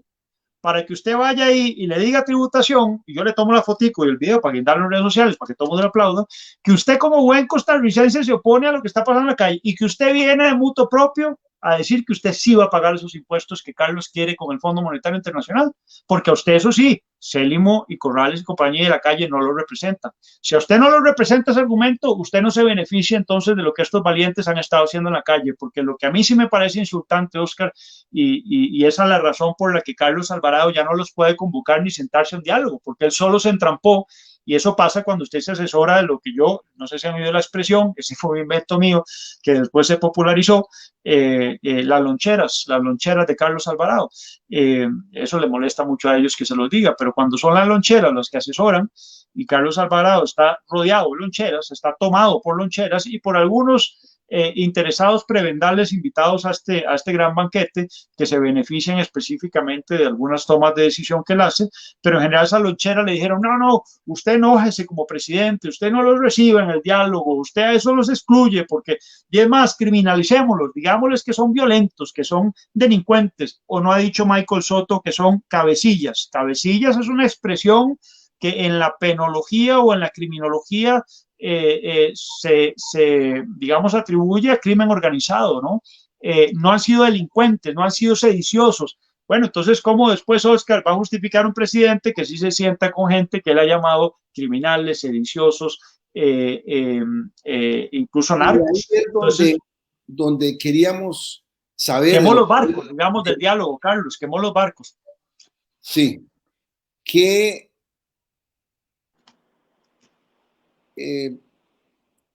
para que usted vaya ahí y le diga tributación, y yo le tomo la fotico y el video para guindarlo en redes sociales, para que todo el mundo le aplauda, que usted como buen costarricense se opone a lo que está pasando en la calle, y que usted viene de mutuo propio a decir que usted sí va a pagar esos impuestos que Carlos quiere con el Fondo Monetario Internacional, porque a usted eso sí, Célimo y Corrales y compañía de la calle no lo representan. Si a usted no lo representa ese argumento, usted no se beneficia entonces de lo que estos valientes han estado haciendo en la calle, porque lo que a mí sí me parece insultante, Oscar, y esa es la razón por la que Carlos Alvarado ya no los puede convocar ni sentarse a un diálogo, porque él solo se entrampó. Y eso pasa cuando usted se asesora de lo que yo, no sé si han oído la expresión, ese fue un invento mío, que después se popularizó, las loncheras de Carlos Alvarado. Eso le molesta mucho a ellos que se los diga, pero cuando son las loncheras las que asesoran, y Carlos Alvarado está rodeado de loncheras, está tomado por loncheras y por algunos interesados prebendales invitados a este gran banquete que se benefician específicamente de algunas tomas de decisión que él hace, pero en general esa lonchera le dijeron, no, usted enójese como presidente, usted no los recibe en el diálogo, usted a eso los excluye, porque, y es más, criminalicémoslos, digámosles que son violentos, que son delincuentes, o no ha dicho Michael Soto que son cabecillas. Cabecillas es una expresión que en la penología o en la criminología digamos, atribuye a crimen organizado, ¿no? No han sido delincuentes, no han sido sediciosos. Bueno, entonces, ¿cómo después Oscar va a justificar un presidente que sí se sienta con gente que él ha llamado criminales, sediciosos, incluso narcos? Entonces, donde queríamos saber... Quemó los barcos, digamos, del diálogo, Carlos, quemó los barcos. Sí. Que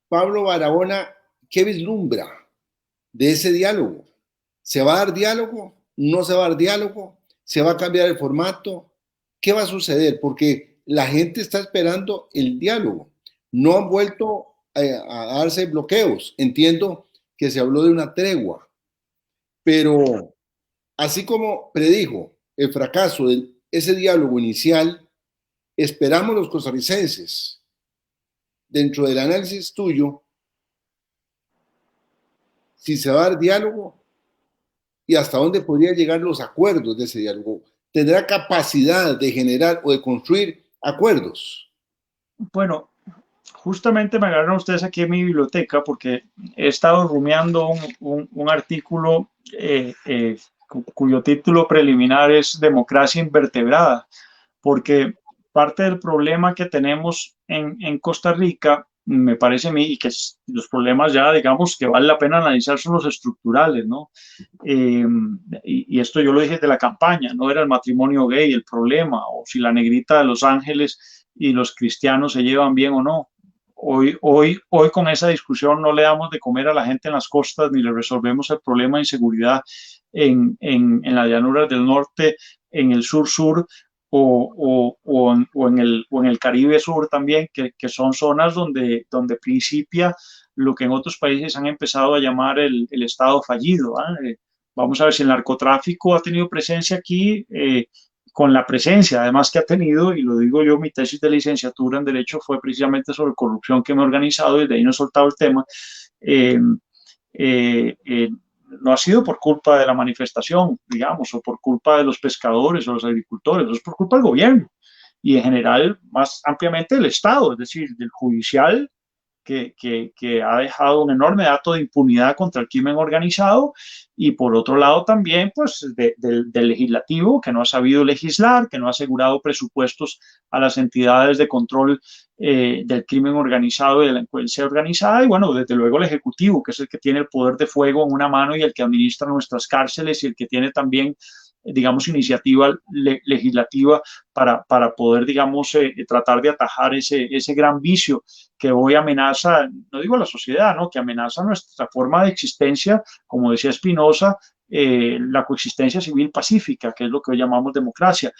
Pablo Barahona, ¿qué vislumbra de ese diálogo? ¿Se va a dar diálogo? ¿No se va a dar diálogo? ¿Se va a cambiar el formato? ¿Qué va a suceder? Porque la gente está esperando el diálogo. No han vuelto a darse bloqueos. Entiendo que se habló de una tregua, pero así como predijo el fracaso de ese diálogo inicial, esperamos los costarricenses, dentro del análisis tuyo, si se va a dar diálogo y hasta dónde podrían llegar los acuerdos de ese diálogo. ¿Tendrá capacidad de generar o de construir acuerdos? Bueno, justamente me agarraron ustedes aquí en mi biblioteca porque he estado rumiando un artículo cuyo título preliminar es Democracia Invertebrada, porque parte del problema que tenemos en Costa Rica, me parece a mí, y que los problemas ya, digamos, que vale la pena analizar son los estructurales, ¿no? Y esto yo lo dije de la campaña, no era el matrimonio gay el problema, o si la negrita de Los Ángeles y los cristianos se llevan bien o no. Hoy con esa discusión no le damos de comer a la gente en las costas ni le resolvemos el problema de inseguridad en las llanuras del norte, en el sur-sur o en el Caribe Sur también, que son zonas donde principia lo que en otros países han empezado a llamar el Estado fallido. Vamos a ver si el narcotráfico ha tenido presencia aquí, con la presencia además que ha tenido, y lo digo yo, mi tesis de licenciatura en Derecho fue precisamente sobre corrupción que me he organizado y de ahí no he soltado el tema. No ha sido por culpa de la manifestación, digamos, o por culpa de los pescadores o los agricultores, es por culpa del gobierno y en general más ampliamente del Estado, es decir, del judicial, que ha dejado un enorme dato de impunidad contra el crimen organizado, y por otro lado también pues del legislativo, que no ha sabido legislar, que no ha asegurado presupuestos a las entidades de control del crimen organizado y de la delincuencia organizada, y bueno, desde luego el ejecutivo, que es el que tiene el poder de fuego en una mano y el que administra nuestras cárceles y el que tiene también, digamos, iniciativa legislativa para poder, digamos, tratar de atajar ese gran vicio que hoy amenaza, no digo a la sociedad, ¿no?, que amenaza nuestra forma de existencia, como decía Spinoza, la coexistencia civil pacífica, que es lo que hoy llamamos democracia.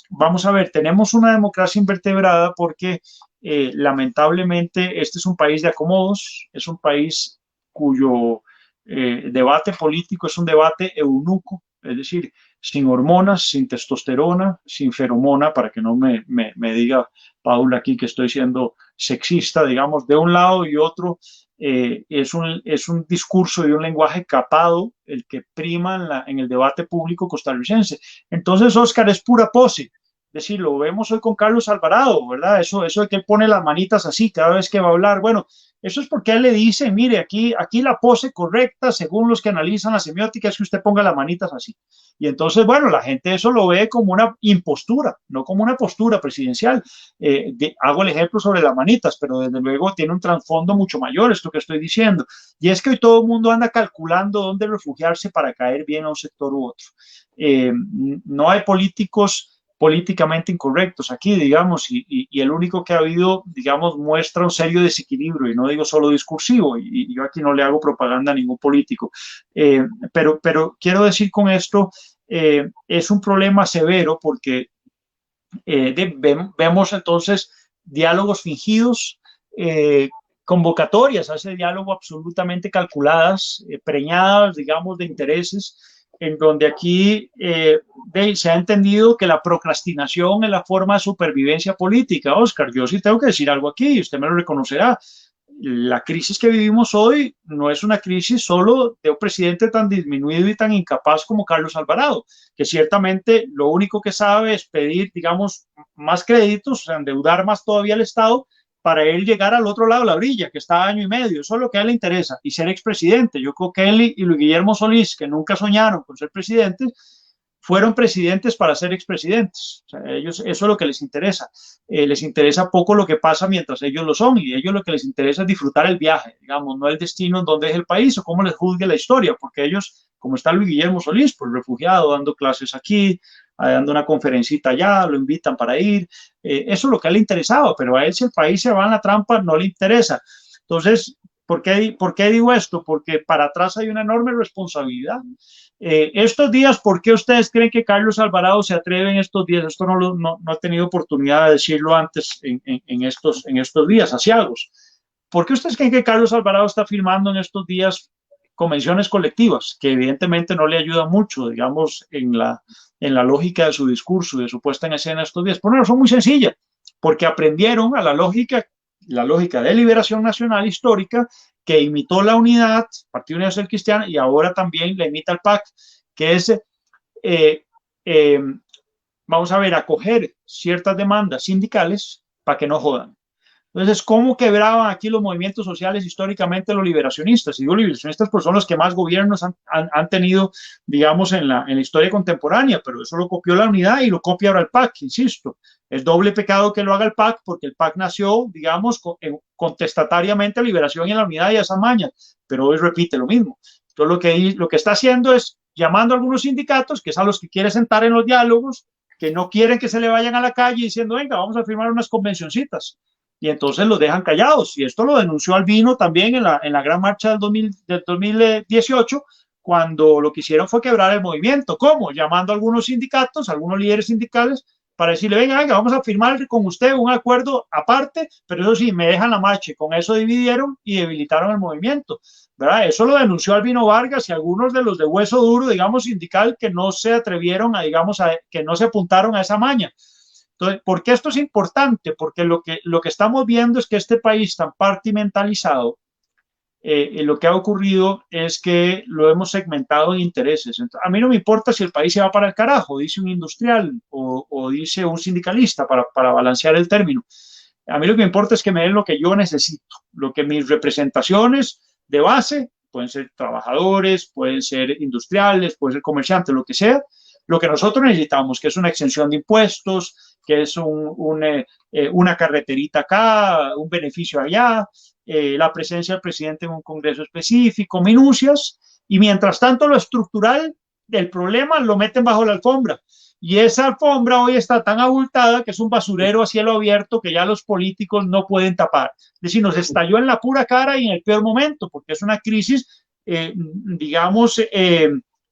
Vamos a ver, tenemos una democracia invertebrada porque lamentablemente este es un país de acomodos, es un país cuyo debate político es un debate eunuco, es decir, sin hormonas, sin testosterona, sin feromona, para que no me diga Paula aquí que estoy siendo sexista, digamos, de un lado y otro. Es un discurso y un lenguaje capado el que prima en el debate público costarricense. Entonces, Oscar, es pura pose. Es decir, lo vemos hoy con Carlos Alvarado, ¿verdad? Eso de que él pone las manitas así cada vez que va a hablar. Bueno, Eso es porque él le dice, mire, aquí la pose correcta, según los que analizan la semiótica, es que usted ponga las manitas así. Y entonces, bueno, la gente eso lo ve como una impostura, no como una postura presidencial. Hago el ejemplo sobre las manitas, pero desde luego tiene un trasfondo mucho mayor esto que estoy diciendo. Y es que hoy todo el mundo anda calculando dónde refugiarse para caer bien a un sector u otro. No hay políticos políticamente incorrectos aquí, digamos, y el único que ha habido, digamos, muestra un serio desequilibrio, y no digo solo discursivo, y yo aquí no le hago propaganda a ningún político, pero quiero decir con esto, es un problema severo porque vemos entonces diálogos fingidos, convocatorias a ese diálogo absolutamente calculadas, preñadas, digamos, de intereses, en donde aquí se ha entendido que la procrastinación es la forma de supervivencia política. Oscar, yo sí tengo que decir algo aquí, usted me lo reconocerá. La crisis que vivimos hoy no es una crisis solo de un presidente tan disminuido y tan incapaz como Carlos Alvarado, que ciertamente lo único que sabe es pedir, digamos, más créditos, o sea, endeudar más todavía al Estado para él llegar al otro lado de la orilla, que está a año y medio. Eso es lo que a él le interesa, y ser expresidente. Yo creo que él y Luis Guillermo Solís, que nunca soñaron con ser presidentes, fueron presidentes para ser expresidentes. O sea, ellos, eso es lo que les interesa. Les interesa poco lo que pasa mientras ellos lo son, y ellos lo que les interesa es disfrutar el viaje, digamos, no el destino en donde es el país o cómo les juzgue la historia, porque ellos, como está Luis Guillermo Solís, pues refugiado, dando clases aquí, dando una conferencita allá, lo invitan para ir, eso es lo que a él le interesaba, pero a él si el país se va en la trampa no le interesa. Entonces, ¿por qué digo esto? Porque para atrás hay una enorme responsabilidad. Estos días, ¿por qué ustedes creen que Carlos Alvarado se atreve en estos días? Esto no ha tenido oportunidad de decirlo antes en estos días, asiagos. ¿Por qué ustedes creen que Carlos Alvarado está firmando en estos días convenciones colectivas, que evidentemente no le ayudan mucho, digamos, en la lógica de su discurso, de su puesta en escena estos días? Por una razón muy sencilla, porque aprendieron a la lógica de liberación nacional histórica, que imitó la unidad, Partido Universal Cristiano, y ahora también la imita el PAC, que es, vamos a ver, acoger ciertas demandas sindicales para que no jodan. Entonces, ¿cómo quebraban aquí los movimientos sociales históricamente los liberacionistas? Y digo liberacionistas, pues son los que más gobiernos han tenido, digamos, en la historia contemporánea, pero eso lo copió la unidad y lo copia ahora el PAC, insisto. Es doble pecado que lo haga el PAC, porque el PAC nació, digamos, contestatariamente a liberación y a la unidad y a esa maña, pero hoy repite lo mismo. Entonces, lo que está haciendo es llamando a algunos sindicatos, que es a los que quiere sentar en los diálogos, que no quieren que se le vayan a la calle diciendo, venga, vamos a firmar unas convencioncitas. Y entonces los dejan callados. Y esto lo denunció Albino también en la gran marcha del 2018, cuando lo que hicieron fue quebrar el movimiento. ¿Cómo? Llamando a algunos sindicatos, a algunos líderes sindicales, para decirle, venga, vamos a firmar con usted un acuerdo aparte, pero eso sí, me dejan la marcha. Y con eso dividieron y debilitaron el movimiento, ¿verdad? Eso lo denunció Albino Vargas y algunos de los de hueso duro, digamos, sindical, que no se atrevieron que no se apuntaron a esa maña. Entonces, ¿por qué esto es importante? Porque lo que estamos viendo es que este país tan partimentalizado, lo que ha ocurrido es que lo hemos segmentado en intereses. Entonces, a mí no me importa si el país se va para el carajo, dice un industrial o dice un sindicalista, para balancear el término. A mí lo que me importa es que me den lo que yo necesito, lo que mis representaciones de base, pueden ser trabajadores, pueden ser industriales, pueden ser comerciantes, lo que sea, lo que nosotros necesitamos, que es una exención de impuestos, que es una carreterita acá, un beneficio allá, la presencia del presidente en un congreso específico, minucias, y mientras tanto lo estructural del problema lo meten bajo la alfombra. Y esa alfombra hoy está tan abultada que es un basurero a cielo abierto que ya los políticos no pueden tapar. Es decir, nos estalló en la pura cara y en el peor momento, porque es una crisis, digamos,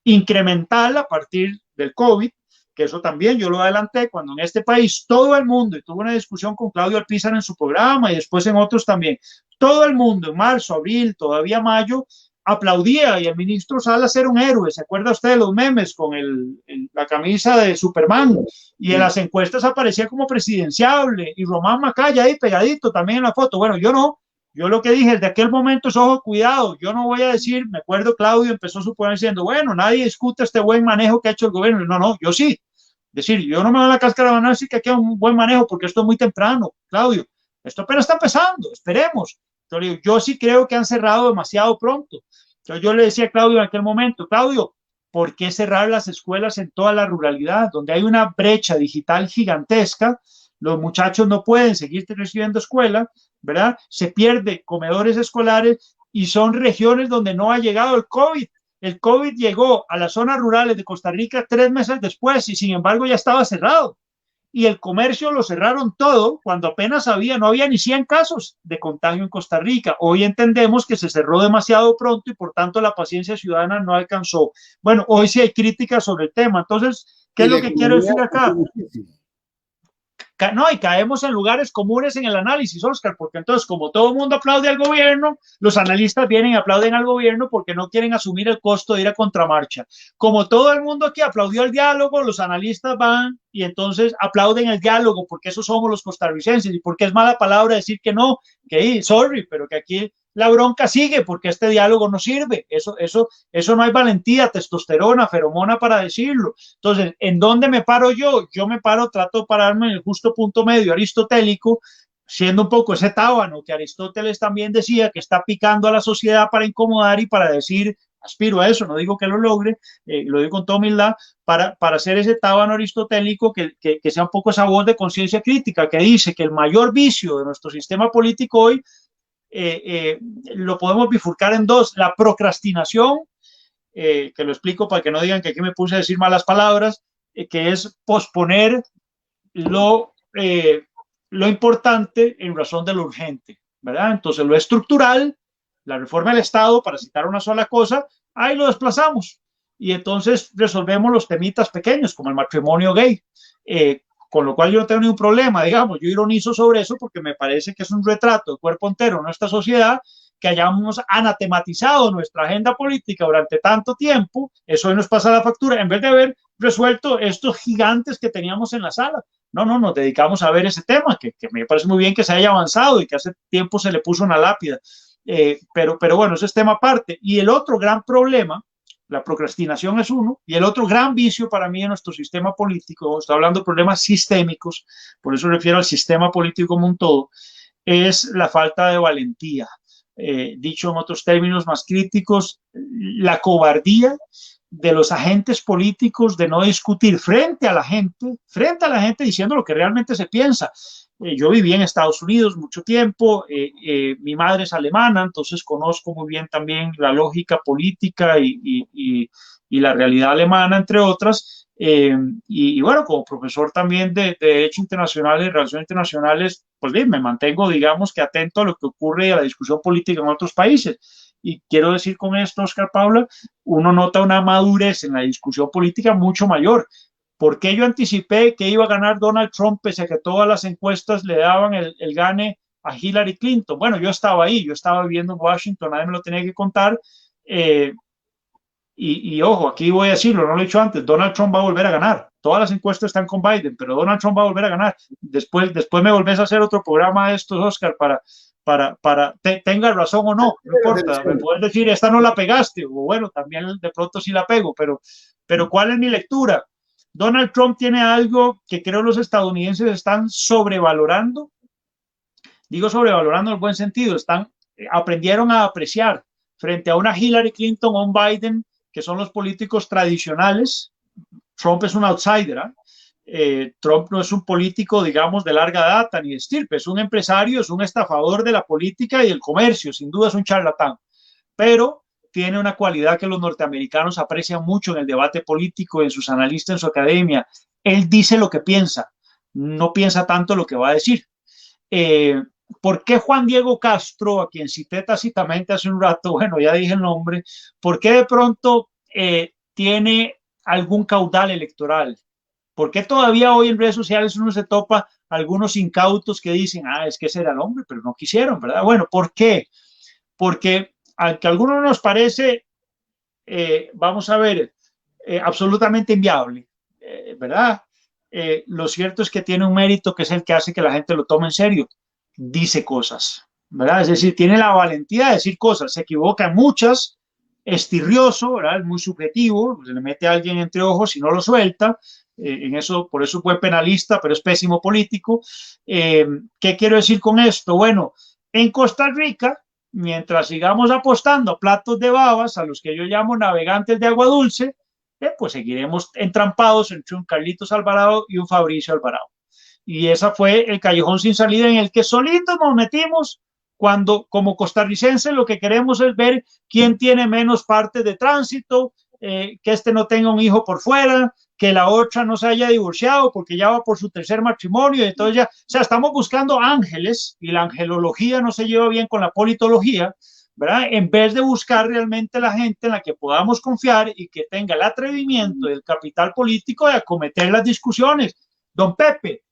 incremental a partir del COVID, que eso también yo lo adelanté cuando en este país todo el mundo, y tuve una discusión con Claudio Alpizar en su programa y después en otros también, todo el mundo en marzo, abril, todavía mayo, aplaudía y el ministro Salas era un héroe. ¿Se acuerda usted de los memes con la camisa de Superman? Y en las encuestas aparecía como presidenciable y Román Macaya ahí pegadito también en la foto. Bueno, yo no. Yo lo que dije desde aquel momento es, ojo, cuidado, yo no voy a decir, me acuerdo Claudio empezó su programa diciendo, bueno, nadie discute este buen manejo que ha hecho el gobierno. No, yo sí. Es decir, yo no me doy la cáscara de banana, sí que aquí hay un buen manejo porque esto es muy temprano, Claudio. Esto apenas está empezando, esperemos. Yo sí creo que han cerrado demasiado pronto. Entonces yo le decía a Claudio en aquel momento, Claudio, ¿por qué cerrar las escuelas en toda la ruralidad, donde hay una brecha digital gigantesca? Los muchachos no pueden seguir recibiendo escuela, ¿verdad? Se pierde comedores escolares y son regiones donde no ha llegado el COVID. El COVID llegó a las zonas rurales de Costa Rica 3 meses después y sin embargo ya estaba cerrado. Y el comercio lo cerraron todo cuando apenas no había ni 100 casos de contagio en Costa Rica. Hoy entendemos que se cerró demasiado pronto y por tanto la paciencia ciudadana no alcanzó. Bueno, hoy sí hay críticas sobre el tema. Entonces, ¿qué es lo que quiero decir acá? No, y caemos en lugares comunes en el análisis, Oscar, porque entonces, como todo el mundo aplaude al gobierno, los analistas vienen y aplauden al gobierno porque no quieren asumir el costo de ir a contramarcha. Como todo el mundo aquí aplaudió el diálogo, los analistas van y entonces aplauden el diálogo porque eso somos los costarricenses y porque es mala palabra decir que no, que sorry, pero que aquí la bronca sigue porque este diálogo no sirve. Eso no hay valentía, testosterona, feromona para decirlo. Entonces, ¿en dónde me paro yo? Yo me paro, trato de pararme en el justo punto medio aristotélico, siendo un poco ese tábano que Aristóteles también decía que está picando a la sociedad para incomodar y para decir, aspiro a eso, no digo que lo logre, lo digo con toda humildad, para hacer ese tábano aristotélico que sea un poco esa voz de conciencia crítica que dice que el mayor vicio de nuestro sistema político hoy lo podemos bifurcar en dos: la procrastinación, que lo explico para que no digan que aquí me puse a decir malas palabras, que es posponer lo importante en razón de lo urgente, ¿verdad? Entonces lo estructural, la reforma del Estado, para citar una sola cosa, ahí lo desplazamos y entonces resolvemos los temitas pequeños como el matrimonio gay, con lo cual yo no tengo ningún problema, digamos, yo ironizo sobre eso porque me parece que es un retrato de cuerpo entero en nuestra sociedad, que hayamos anatematizado nuestra agenda política durante tanto tiempo, eso hoy nos pasa la factura, en vez de haber resuelto estos gigantes que teníamos en la sala. No, nos dedicamos a ver ese tema, que me parece muy bien que se haya avanzado y que hace tiempo se le puso una lápida, pero bueno, ese es tema aparte. Y el otro gran problema, la procrastinación es uno, y el otro gran vicio para mí en nuestro sistema político, estoy hablando de problemas sistémicos, por eso refiero al sistema político como un todo, es la falta de valentía. Dicho en otros términos más críticos, la cobardía de los agentes políticos de no discutir frente a la gente diciendo lo que realmente se piensa. Yo viví en Estados Unidos mucho tiempo, mi madre es alemana, entonces conozco muy bien también la lógica política y la realidad alemana, entre otras. Y bueno, como profesor también de Derecho Internacional y Relaciones Internacionales, pues bien, me mantengo, digamos, que atento a lo que ocurre y a la discusión política en otros países. Y quiero decir con esto, Oscar Paula, uno nota una madurez en la discusión política mucho mayor. ¿Por qué yo anticipé que iba a ganar Donald Trump pese a que todas las encuestas le daban el gane a Hillary Clinton? Bueno, yo estaba ahí, yo estaba viviendo en Washington, nadie me lo tenía que contar. Y ojo, aquí voy a decirlo, no lo he dicho antes, Donald Trump va a volver a ganar. Todas las encuestas están con Biden, pero Donald Trump va a volver a ganar. Después me volvés a hacer otro programa de estos, Oscar, tenga razón o no, no importa, me puedes decir, esta no la pegaste, o bueno, también de pronto sí la pego, pero ¿cuál es mi lectura? Donald Trump tiene algo que creo los estadounidenses están sobrevalorando, digo sobrevalorando en el buen sentido, aprendieron a apreciar frente a una Hillary Clinton o un Biden, que son los políticos tradicionales. Trump es un outsider, Trump no es un político, digamos, de larga data ni de estirpe, es un empresario, es un estafador de la política y del comercio, sin duda es un charlatán, pero tiene una cualidad que los norteamericanos aprecian mucho en el debate político, en sus analistas, en su academia. Él dice lo que piensa, no piensa tanto lo que va a decir. ¿Por qué Juan Diego Castro, a quien cité tácitamente hace un rato, bueno, ya dije el nombre, por qué de pronto tiene algún caudal electoral? ¿Por qué todavía hoy en redes sociales uno se topa algunos incautos que dicen, es que ese era el hombre, pero no quisieron, ¿verdad? Bueno, ¿por qué? Porque aunque a algunos nos parece, vamos a ver, absolutamente inviable, ¿verdad? Lo cierto es que tiene un mérito que es el que hace que la gente lo tome en serio. Dice cosas, ¿verdad? Es decir, tiene la valentía de decir cosas, se equivoca en muchas, es tirrioso, ¿verdad? Es muy subjetivo, se le mete a alguien entre ojos y no lo suelta, por eso fue penalista, pero es pésimo político. ¿Qué quiero decir con esto? Bueno, En Costa Rica, mientras sigamos apostando a platos de babas, a los que yo llamo navegantes de agua dulce, pues seguiremos entrampados entre un Carlitos Alvarado y un Fabricio Alvarado. Y ese fue el callejón sin salida en el que solitos nos metimos cuando como costarricenses lo que queremos es ver quién tiene menos parte de tránsito, que este no tenga un hijo por fuera, que la otra no se haya divorciado porque ya va por su tercer matrimonio, entonces ya, o sea, estamos buscando ángeles y la angelología no se lleva bien con la politología, ¿verdad? En vez de buscar realmente la gente en la que podamos confiar y que tenga el atrevimiento del capital político de acometer las discusiones. Don Pepe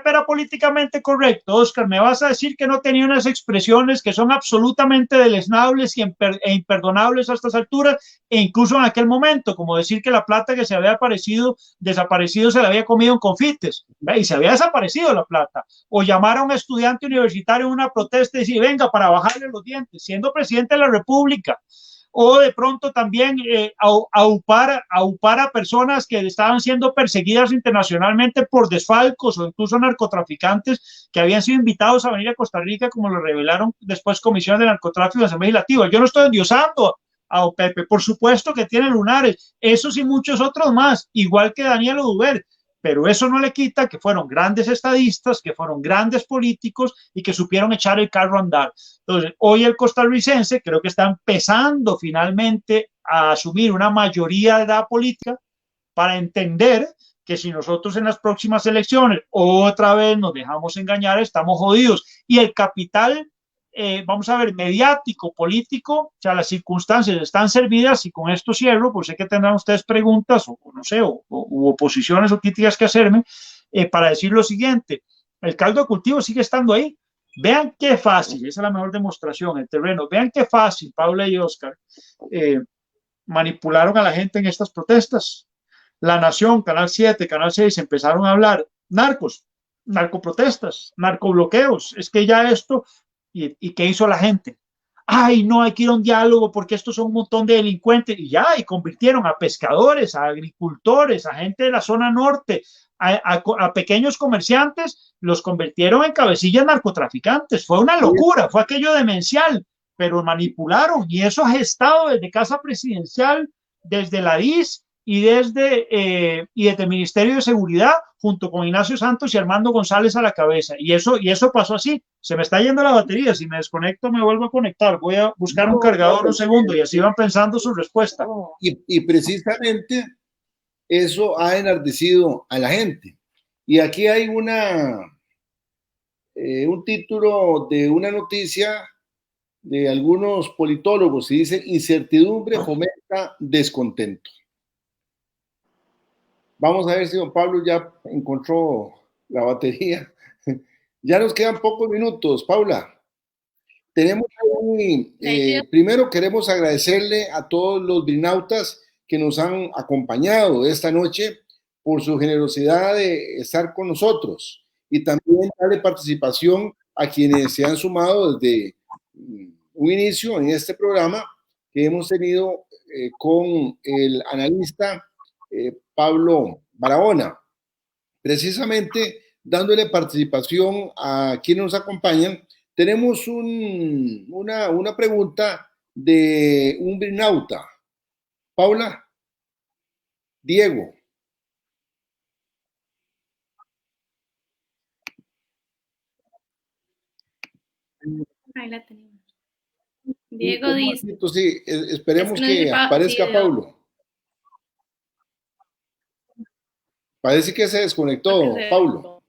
era políticamente correcto. Oscar, ¿me vas a decir que no tenía unas expresiones que son absolutamente deleznables e imperdonables a estas alturas, e incluso en aquel momento, como decir que la plata que se había desaparecido se la había comido en confites, y se había desaparecido la plata? O llamar a un estudiante universitario en una protesta y decir, venga, para bajarle los dientes, siendo presidente de la República. O de pronto también aupar a personas que estaban siendo perseguidas internacionalmente por desfalcos o incluso narcotraficantes que habían sido invitados a venir a Costa Rica, como lo revelaron después comisiones de narcotráfico y Asamblea Legislativa. Yo no estoy endiosando a Pepe, por supuesto que tiene lunares, esos y muchos otros más, igual que Daniel Oduber, pero eso no le quita que fueron grandes estadistas, que fueron grandes políticos y que supieron echar el carro a andar. Entonces, hoy el costarricense creo que está empezando finalmente a asumir una mayoría de edad política para entender que si nosotros en las próximas elecciones otra vez nos dejamos engañar, estamos jodidos. Y el capital, vamos a ver, mediático, político, o sea, las circunstancias están servidas, y con esto cierro, pues sé que tendrán ustedes preguntas o no sé, u oposiciones o críticas que hacerme, para decir lo siguiente: el caldo de cultivo sigue estando ahí. Vean qué fácil, esa es la mejor demostración, el terreno. Vean qué fácil, Paula y Oscar, manipularon a la gente en estas protestas. La Nación, Canal 7, Canal 6 empezaron a hablar narcos, narcoprotestas, narcobloqueos. Es que ya esto, ¿y qué hizo la gente? Ay, no, hay que ir a un diálogo porque estos son un montón de delincuentes. Y ya, y convirtieron a pescadores, a agricultores, a gente de la zona norte, a pequeños comerciantes, los convirtieron en cabecillas narcotraficantes. Fue una locura, fue aquello demencial, pero manipularon, y eso ha gestado desde Casa Presidencial, desde la DIS y desde el Ministerio de Seguridad, junto con Ignacio Santos y Armando González a la cabeza. Y eso pasó así. Se me está yendo la batería. Si me desconecto, me vuelvo a conectar. Voy a buscar un cargador un segundo, y así van pensando su respuesta. Y precisamente eso ha enardecido a la gente. Y aquí hay un título de una noticia de algunos politólogos, y dice: incertidumbre fomenta descontento. Vamos a ver si don Pablo ya encontró la batería. Ya nos quedan pocos minutos, Paula. Tenemos primero queremos agradecerle a todos los brinautas que nos han acompañado esta noche por su generosidad de estar con nosotros, y también darle participación a quienes se han sumado desde un inicio en este programa que hemos tenido con el analista Pablo Barahona, precisamente dándole participación a quienes nos acompañan. Tenemos una pregunta de un brinauta. Paula, Diego. Ahí la tenemos. Diego dice. Sí, esperemos que aparezca Pablo. Parece que se desconectó, Pablo.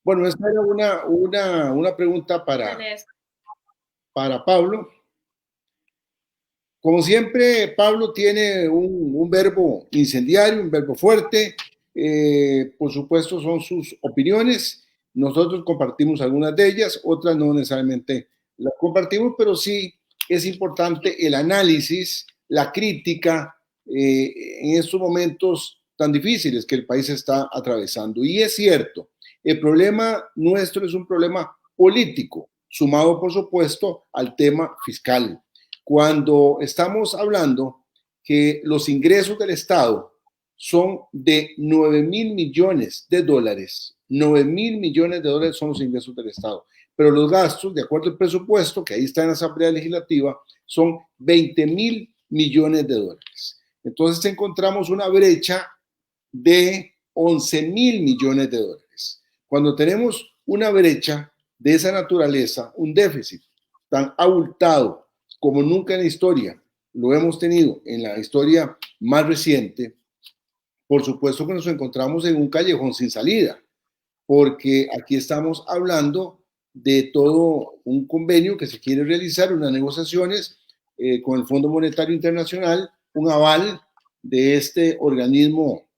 Bueno, esta era una pregunta para Pablo. Como siempre, Pablo tiene un verbo incendiario, un verbo fuerte. Por supuesto, son sus opiniones. Nosotros compartimos algunas de ellas, otras no necesariamente las compartimos, pero sí es importante el análisis, la crítica en estos momentos tan difíciles que el país está atravesando. Y es cierto, el problema nuestro es un problema político, sumado, por supuesto, al tema fiscal. Cuando estamos hablando que los ingresos del Estado son de 9.000 millones de dólares, 9.000 millones de dólares son los ingresos del Estado, pero los gastos, de acuerdo al presupuesto, que ahí está en la Asamblea Legislativa, son 20.000 millones de dólares. Entonces encontramos una brecha de 11.000 millones de dólares. Cuando tenemos una brecha de esa naturaleza, un déficit tan abultado como nunca en la historia lo hemos tenido en la historia más reciente, por supuesto que nos encontramos en un callejón sin salida, porque aquí estamos hablando de todo un convenio que se quiere realizar, unas negociaciones con el Fondo Monetario Internacional, un aval de este organismo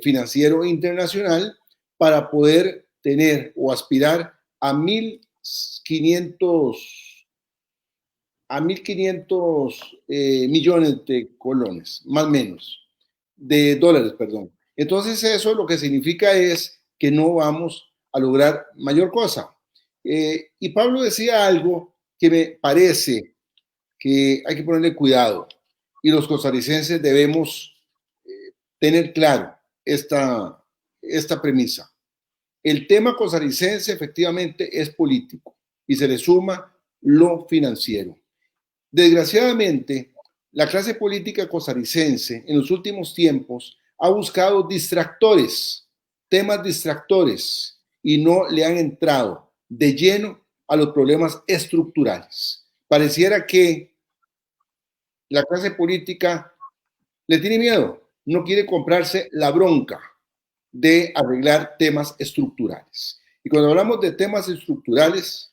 financiero internacional para poder tener o aspirar a 1.500 millones de colones, más o menos, de dólares, perdón. Entonces eso lo que significa es que no vamos a lograr mayor cosa. Y Pablo decía algo que me parece que hay que ponerle cuidado y los costarricenses debemos tener claro esta premisa. El tema costarricense efectivamente es político y se le suma lo financiero. Desgraciadamente, la clase política costarricense en los últimos tiempos ha buscado distractores, temas distractores, y no le han entrado de lleno a los problemas estructurales. Pareciera que la clase política le tiene miedo, no quiere comprarse la bronca de arreglar temas estructurales. Y cuando hablamos de temas estructurales,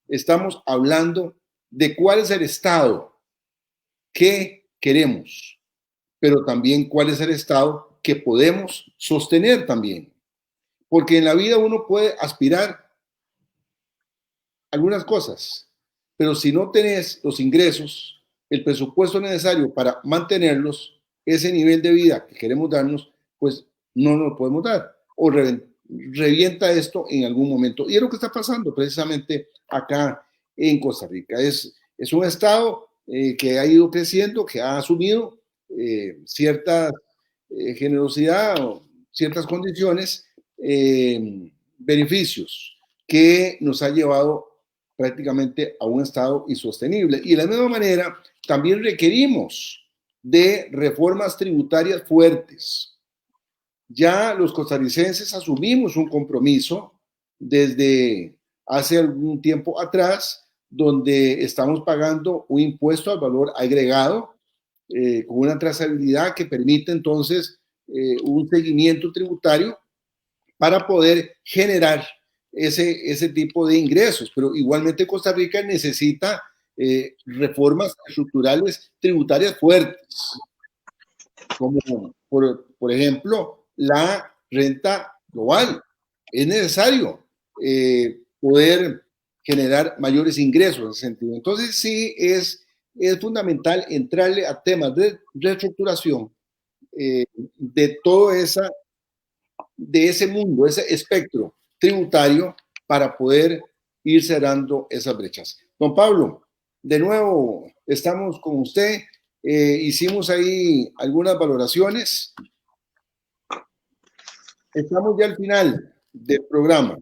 estamos hablando de cuál es el Estado que queremos, pero también cuál es el Estado que podemos sostener también. Porque en la vida uno puede aspirar a algunas cosas, pero si no tenés los ingresos, el presupuesto necesario para mantenerlos, ese nivel de vida que queremos darnos, pues no nos lo podemos dar. O revienta esto en algún momento. Y es lo que está pasando precisamente acá en Costa Rica. Es un Estado que ha ido creciendo, que ha asumido cierta generosidad o ciertas condiciones, beneficios que nos ha llevado prácticamente a un Estado insostenible. Y de la misma manera, también requerimos de reformas tributarias fuertes. Ya los costarricenses asumimos un compromiso desde hace algún tiempo atrás, donde estamos pagando un impuesto al valor agregado con una trazabilidad que permite entonces un seguimiento tributario para poder generar ese tipo de ingresos. Pero igualmente Costa Rica necesita reformas estructurales tributarias fuertes, como por ejemplo la renta global. Es necesario poder generar mayores ingresos en ese sentido. Entonces sí es fundamental entrarle a temas de reestructuración de todo de ese mundo, ese espectro tributario para poder ir cerrando esas brechas. Don Pablo, de nuevo estamos con usted. Hicimos ahí algunas valoraciones. Estamos ya al final del programa.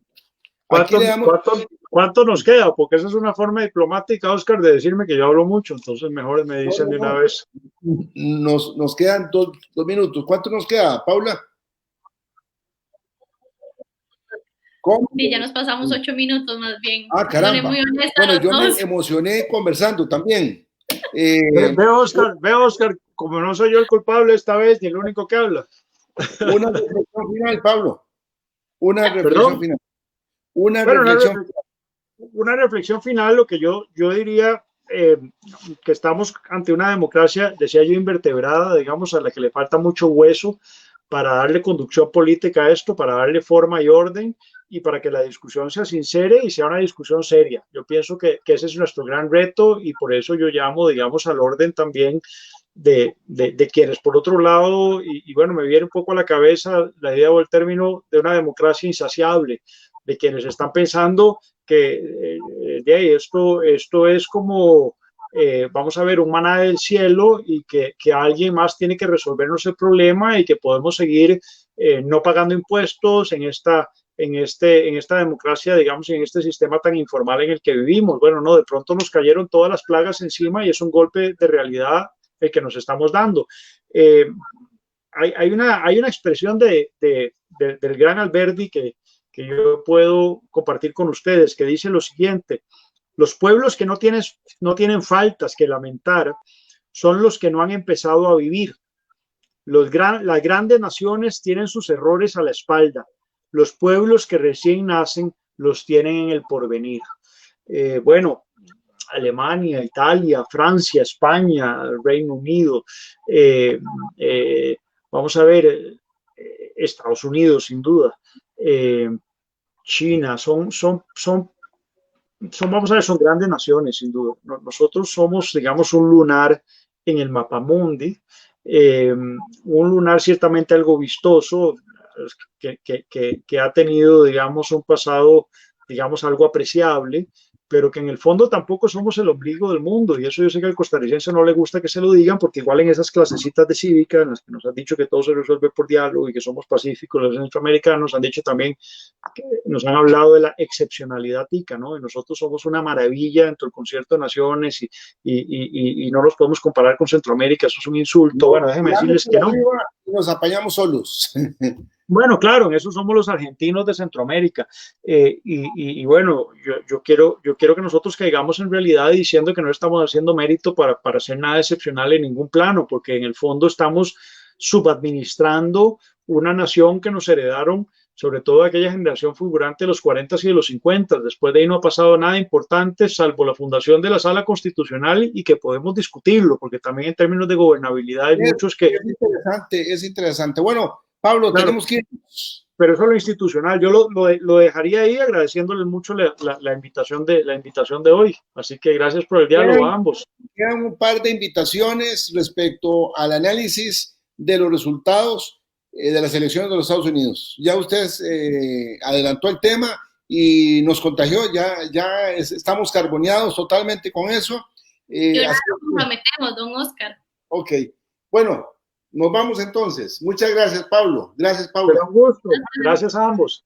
¿Cuánto nos queda? Porque esa es una forma diplomática, Oscar, de decirme que yo hablo mucho, entonces mejor me dicen de una vez. Nos quedan dos minutos. ¿Cuánto nos queda, Paula? ¿Cómo? Sí, ya nos pasamos 8 minutos más bien. Ah, caramba. Bueno, yo me emocioné conversando también. Veo, Oscar, como no soy yo el culpable esta vez, ni el único que habla. Una reflexión final, Pablo. Una reflexión final. Una reflexión final, lo que yo diría que estamos ante una democracia, decía yo, invertebrada, digamos, a la que le falta mucho hueso para darle conducción política a esto, para darle forma y orden, y para que la discusión sea sincera y sea una discusión seria. Yo pienso que ese es nuestro gran reto, y por eso yo llamo, digamos, al orden también de quienes, por otro lado, y bueno, me viene un poco a la cabeza la idea o el término de una democracia insaciable, de quienes están pensando que esto es como, vamos a ver, un maná del cielo, y que alguien más tiene que resolvernos el problema, y que podemos seguir no pagando impuestos en esta en esta democracia, digamos, y en este sistema tan informal en el que vivimos. Bueno, no, de pronto nos cayeron todas las plagas encima y es un golpe de realidad el que nos estamos dando. Hay una expresión del gran Alberdi que yo puedo compartir con ustedes, que dice lo siguiente: los pueblos que no tienen faltas que lamentar son los que no han empezado a vivir. Las grandes naciones tienen sus errores a la espalda. Los pueblos que recién nacen los tienen en el porvenir. Bueno, Alemania, Italia, Francia, España, Reino Unido, vamos a ver, Estados Unidos, sin duda, China, vamos a ver, son grandes naciones, sin duda. Nosotros somos, digamos, un lunar en el mapamundi, un lunar ciertamente algo vistoso, que ha tenido, digamos, un pasado, digamos, algo apreciable, pero que en el fondo tampoco somos el ombligo del mundo, y eso yo sé que al costarricense no le gusta que se lo digan, porque igual en esas clasecitas de cívica, en las que nos han dicho que todo se resuelve por diálogo y que somos pacíficos, los centroamericanos han dicho también, que nos han hablado de la excepcionalidad tica, ¿no? Y nosotros somos una maravilla dentro del concierto de naciones y no nos podemos comparar con Centroamérica, eso es un insulto. No, bueno, déjenme decirles que no. Nos apañamos solos. Bueno, claro, en eso somos los argentinos de Centroamérica. Y bueno, yo quiero que nosotros caigamos en realidad diciendo que no estamos haciendo mérito para hacer nada excepcional en ningún plano, porque en el fondo estamos subadministrando una nación que nos heredaron, sobre todo aquella generación fulgurante de los 40 y de los 50. Después de ahí no ha pasado nada importante, salvo la fundación de la Sala Constitucional, y que podemos discutirlo, porque también en términos de gobernabilidad hay muchos que... Es interesante. Bueno, Pablo, claro, tenemos que ir. Pero eso es lo institucional. Yo lo dejaría ahí, agradeciéndoles mucho la invitación de hoy. Así que gracias por el diálogo a ambos. Quedan un par de invitaciones respecto al análisis de los resultados de las elecciones de los Estados Unidos. Ya usted adelantó el tema y nos contagió, ya estamos carboneados totalmente con eso. Yo nada, nos comprometemos, don Oscar. Ok, bueno. Nos vamos entonces. Muchas gracias, Pablo. Gracias, Pablo. Un gusto. Gracias a ambos.